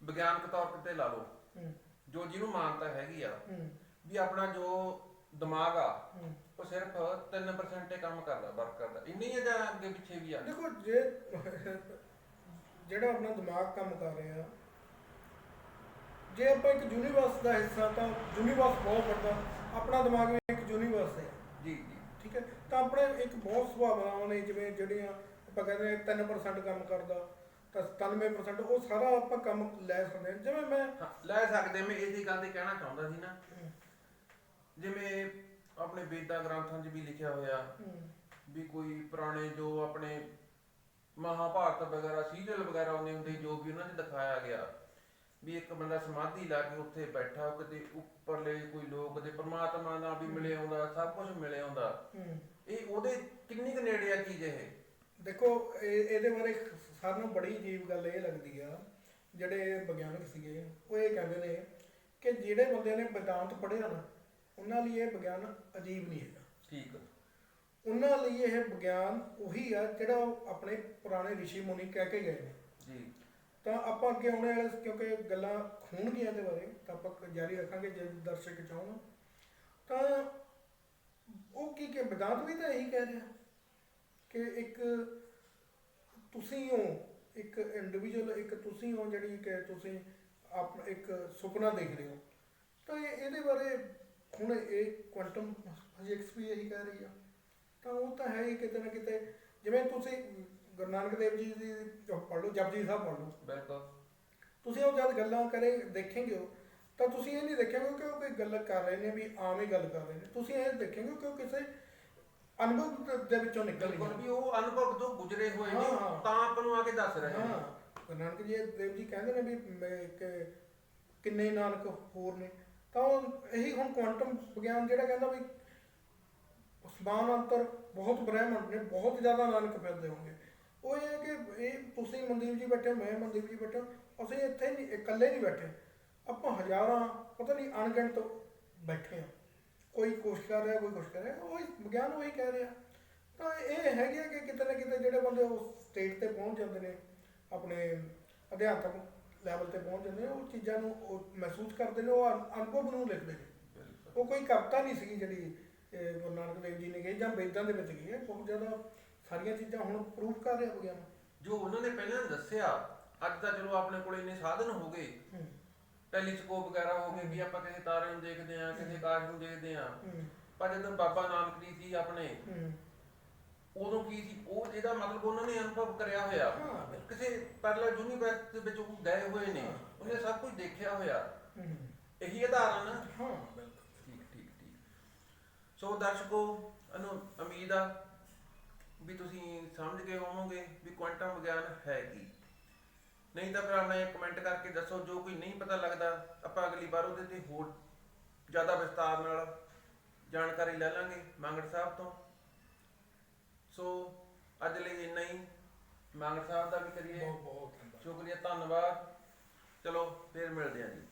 ਵਿਗਿਆਨਕ ਤੌਰ ਤੇ ਲਾ ਲਓ, ਹੂੰ ਜੋ ਜਿਹਨੂੰ ਮਾਨਤਾ ਹੈਗੀ ਆ ਹੂੰ ਵੀ ਆਪਣਾ ਜੋ ਦਿਮਾਗ ਆ ਹੂੰ। ਉਹ ਸਿਰਫ 3% ਹੀ ਕੰਮ ਕਰਦਾ, ਵਰਕ ਕਰਦਾ, ਇੰਨੀ ਹੈ ਜਾਂ ਅੱਗੇ ਪਿੱਛੇ ਵੀ ਆ? ਦੇਖੋ, ਜੇ ਜਿਹੜਾ ਆਪਣਾ ਦਿਮਾਗ ਕੰਮ ਕਰ ਰਿਹਾ, ਜੇ ਆਪਾਂ ਇੱਕ ਯੂਨੀਵਰਸ ਦਾ ਹਿੱਸਾ, ਤਾਂ ਯੂਨੀਵਰਸ ਬਹੁਤ ਵੱਡਾ, ਆਪਣਾ ਦਿਮਾਗ ਵੀ ਇੱਕ ਯੂਨੀਵਰਸ ਹੈ। ਜੀ ਜੀ। ਠੀਕ ਹੈ, ਤਾਂ ਆਪਣੇ ਇੱਕ ਬਹੁਤ ਸੁਭਾਵਨਾਵਾਂ ਨੇ, ਜਿਵੇਂ ਜਿਹੜੀਆਂ ਆਪਾਂ ਕਹਿੰਦੇ ਹਾਂ 3% ਕੰਮ ਕਰਦਾ, ਤਾਂ 97% ਉਹ ਸਾਰਾ ਆਪਾਂ ਕੰਮ ਲੈ ਸਕਦੇ ਹਾਂ। ਜਿਵੇਂ ਮੈਂ ਲੈ ਸਕਦੇ, ਮੈਂ ਇਸੇ ਗੱਲ ਤੇ ਕਹਿਣਾ ਚਾਹੁੰਦਾ ਸੀ ਨਾ, ਜਿਵੇਂ ਆਪਣੇ ਵੇਦਾਂ ਗ੍ਰੰਥਾਂ 'ਚ ਵੀ ਲਿਖਿਆ ਹੋਇਆ ਵੀ ਕੋਈ ਪੁਰਾਣੇ ਜੋ ਆਪਣੇ ਮਹਾਭਾਰਤ ਵਗੈਰਾ ਸੀਰੀਅਲ ਵਗੈਰਾ ਹੁੰਦੇ ਜੋ ਵੀ ਉਹਨਾਂ 'ਚ ਦਿਖਾਇਆ ਗਿਆ ਵੀ ਇੱਕ ਬੰਦਾ ਸਮਾਧੀ ਲਾ ਕੇ ਉੱਥੇ ਬੈਠਾ, ਕਿਤੇ ਉੱਪਰਲੇ ਕੋਈ ਲੋਕ ਦੇ ਪਰਮਾਤਮਾ ਨਾਲ ਵੀ ਮਿਲੇ ਆਉਂਦਾ, ਸਭ ਕੁਝ ਮਿਲੇ ਆਉਂਦਾ। ਇਹ ਉਹਦੇ ਕਿੰਨੀ ਕੁ ਨੇੜੇ ਆ ਚੀਜ਼ ਇਹ? ਦੇਖੋ, ਇਹਦੇ ਬਾਰੇ ਸਾਰਿਆਂ ਨੂੰ ਬੜੀ ਅਜੀਬ ਗੱਲ ਇਹ ਲੱਗਦੀ ਆ, ਜਿਹੜੇ ਵਿਗਿਆਨਕ ਸੀਗੇ ਉਹ ਇਹ ਕਹਿੰਦੇ ਨੇ ਕਿ ਜਿਹੜੇ ਬੰਦਿਆਂ ਨੇ ਵਿਦਾਂਤ ਪੜ੍ਹਿਆ ਨਾ, ਉਹਨਾਂ ਲਈ ਇਹ ਵਿਗਿਆਨ ਅਜੀਬ ਨਹੀਂ ਹੈਗਾ। ਠੀਕ। ਉਹਨਾਂ ਲਈ ਇਹ ਵਿਗਿਆਨ ਉਹੀ ਆ ਜਿਹੜਾ ਉਹ ਆਪਣੇ ਪੁਰਾਣੇ ਰਿਸ਼ੀ ਮੁਨੀ ਕਹਿ ਕੇ ਗਏ ਨੇ ਜੀ। ਤਾਂ ਆਪਾਂ ਅੱਗੇ ਆਉਣੇ ਵਾਲੇ, ਕਿਉਂਕਿ ਗੱਲਾਂ ਹੋਣਗੀਆਂ ਇਹਦੇ ਬਾਰੇ, ਤਾਂ ਆਪਾਂ ਜਾਰੀ ਰੱਖਾਂਗੇ ਜੇ ਦਰਸ਼ਕ ਚਾਹਣ। ਤਾਂ ਉਹ ਕੀ ਕਿ ਵਿਦਾਂਤ ਵੀ ਤਾਂ ਇਹੀ ਕਹਿ ਰਿਹਾ ਕਿ ਇੱਕ ਤੁਸੀਂ ਹੋ, ਇੱਕ ਇੰਡੀਵਿਜੂਅਲ, ਇੱਕ ਤੁਸੀਂ ਹੋ ਜਿਹੜੀ ਕਿ ਤੁਸੀਂ ਆਪਣਾ ਇੱਕ ਸੁਪਨਾ ਦੇਖ ਰਹੇ ਹੋ। ਤਾਂ ਇਹਦੇ ਬਾਰੇ ਹੁਣ ਇਹ ਕੁਆਂਟਮ ਫਿਜ਼ਿਕਸ ਵੀ ਇਹੀ ਕਹਿ ਰਹੀ ਆ। ਤਾਂ ਉਹ ਤਾਂ ਹੈ ਹੀ ਕਿਤੇ ਨਾ ਕਿਤੇ। ਜਿਵੇਂ ਤੁਸੀਂ ਗੁਰੂ ਨਾਨਕ ਦੇਵ ਜੀ ਦੀ ਪੜ੍ਹ ਲਓ, ਜਪਜੀ ਸਾਹਿਬ ਪੜ੍ਹ ਲਓ, ਬਿਲਕੁਲ। ਤੁਸੀਂ ਉਹ ਜਦ ਗੱਲਾਂ ਕਰੇ ਦੇਖੇਂਗੇ ਹੋ, ਤਾਂ ਤੁਸੀਂ ਇਹ ਨਹੀਂ ਦੇਖੋਗੇ ਕਿ ਉਹ ਕੋਈ ਗੱਲ ਕਰ ਰਹੇ ਨੇ ਵੀ ਆਮ ਹੀ ਗੱਲ ਕਰ ਰਹੇ ਨੇ। ਤੁਸੀਂ ਇਹ ਦੇਖੋਗੇ ਕਿ ਉਹ ਕਿਸੇ ਅਨੁਭਵ ਦੇ ਵਿੱਚੋਂ ਨਿਕਲ ਬਿਲਕੁਲ, ਵੀ ਉਹ ਅਨੁਭਵ ਤੋਂ ਗੁਜ਼ਰੇ ਹੋਏ ਨੇ, ਹਾਂ। ਤਾਂ ਆਪਾਂ ਨੂੰ ਆ ਕੇ ਦੱਸ ਰਹੇ ਨੇ। ਗੁਰੂ ਨਾਨਕ ਜੀ ਦੇਵ ਜੀ ਕਹਿੰਦੇ ਨੇ ਵੀ ਕਿੰਨੇ ਨਾਨਕ ਹੋਰ ਨੇ। ਤਾਂ ਉਹ ਇਹੀ ਹੁਣ ਕੁਆਂਟਮ ਵਿਗਿਆਨ ਜਿਹੜਾ ਕਹਿੰਦਾ ਵੀ ਸਮਾਨ ਅੰਤਰ ਬਹੁਤ ਬ੍ਰਹਿਮੰਡ ਨੇ, ਬਹੁਤ ਜ਼ਿਆਦਾ ਨਾਨਕ ਫਿਰਦੇ ਹੋਣਗੇ। ਉਹ ਇਹ ਹੈ ਕਿ ਇਹ ਤੁਸੀਂ ਮਨਦੀਪ ਜੀ ਬੈਠੇ ਹੋ, ਮੈਂ ਮਨਦੀਪ ਜੀ ਬੈਠੇ, ਅਸੀਂ ਇੱਥੇ ਨਹੀਂ ਇਕੱਲੇ ਨਹੀਂ ਬੈਠੇ, ਆਪਾਂ ਹਜ਼ਾਰਾਂ ਪਤਾ ਨਹੀਂ ਅਣਗਿਣਤ ਬੈਠੇ ਹਾਂ। ਕੋਈ ਕੁਛ ਕਰ ਰਿਹਾ, ਕੋਈ ਕੁਛ ਕਰ ਰਿਹਾ, ਉਹ ਵਿਗਿਆਨ ਉਹੀ ਕਹਿ ਰਿਹਾ। ਤਾਂ ਇਹ ਹੈਗੇ ਕਿ ਕਿਤੇ ਨਾ ਕਿਤੇ ਜਿਹੜੇ ਬੰਦੇ ਉਸ ਸਟੇਟ ਤੇ ਪਹੁੰਚ ਜਾਂਦੇ ਨੇ, ਆਪਣੇ ਅਧਿਆਤਮਕ ਲੈਵਲ ਤੇ ਪਹੁੰਚ ਜਾਂਦੇ ਨੇ, ਉਹ ਚੀਜ਼ਾਂ ਨੂੰ ਉਹ ਮਹਿਸੂਸ ਕਰਦੇ ਨੇ, ਉਹ ਅਨੁਭਵ ਨੂੰ ਲਿਖਦੇ ਨੇ। ਉਹ ਕੋਈ ਕਵਿਤਾ ਨਹੀਂ ਸੀਗੀ ਜਿਹੜੀ ਗੁਰੂ ਨਾਨਕ ਦੇਵ ਜੀ ਨੇ ਕਹੀ ਜਾਂ ਵੇਦਾਂ ਦੇ ਵਿੱਚ ਗਈ ਹੈ। ਬਹੁਤ ਜ਼ਿਆਦਾ ਸਾਰੀਆਂ ਚੀਜ਼ਾਂ ਹੁਣ ਪ੍ਰੂਫ ਕਰ ਰਿਹਾ ਵਿਗਿਆਨ। ਜੋ ਉਹਨਾਂ ਨੇ ਪਹਿਲਾਂ ਦੱਸਿਆ, ਅੱਜ ਤਾਂ ਚਲੋ ਆਪਣੇ ਕੋਲ ਇੰਨੇ ਸਾਧਨ ਹੋ ਗਏ, ਟੈਲੀਸਕੋਪ ਵਗੈਰਾ ਹੋ ਗਏ ਵੀ ਆਪਾਂ ਕਿਸੇ ਤਾਰੇ ਨੂੰ ਦੇਖਦੇ ਹਾਂ, ਕਿਸੇ ਆਕਾਸ਼ ਨੂੰ ਦੇਖਦੇ ਹਾਂ। ਪਰ ਜਦੋਂ ਬਾਬਾ ਨਾਨਕ ਜੀ ਸੀ ਆਪਣੇ, ਉਦੋਂ ਕੀ ਸੀ, ਉਹ ਜਿਹਦਾ ਮਤਲਬ ਉਹਨਾਂ ਨੇ ਅਨੁਭਵ ਕਰਿਆ ਹੋਇਆ, ਕਿਸੇ ਪੈਰਲਲ ਯੂਨੀਵਰਸ ਦੇ ਵਿੱਚ ਉਹ ਗਏ ਹੋਏ ਨੇ, ਉਹਨੇ ਸਭ ਕੁਝ ਦੇਖਿਆ ਹੋਇਆ। ਇਹੀ ਆਧਾਰ ਨਾ। ਠੀਕ ਠੀਕ ਠੀਕ। ਸੋ ਦਰਸ਼ਕੋ, ਇਹਨੂੰ ਉਮੀਦ ਆ ਵੀ ਤੁਸੀਂ ਸਮਝ ਗਏ ਹੋਵੋਗੇ ਵੀ ਕੁਆਂਟਮ ਵਿਗਿਆਨ ਹੈ ਕੀ। ਨਹੀਂ ਤਾਂ ਫਿਰ ਆਪਣੇ ਕਮੈਂਟ ਕਰਕੇ ਦੱਸੋ। ਜੋ ਕੋਈ ਨਹੀਂ ਪਤਾ ਲੱਗਦਾ, ਆਪਾਂ ਅਗਲੀ ਵਾਰ ਉਹਦੇ ਤੇ ਹੋਰ ਜ਼ਿਆਦਾ ਵਿਸਤਾਰ ਨਾਲ ਜਾਣਕਾਰੀ ਲੈ ਲਾਂਗੇ ਮੰਗੜ ਸਾਹਿਬ ਤੋਂ। ਸੋ ਅੱਜ ਲਈ ਇੰਨਾ ਹੀ। ਮੰਗੜ ਸਾਹਿਬ ਦਾ ਵੀ ਕਰੀਏ ਬਹੁਤ ਸ਼ੁਕਰੀਆ, ਧੰਨਵਾਦ। ਚਲੋ ਫਿਰ ਮਿਲਦੇ ਹਾਂ ਜੀ।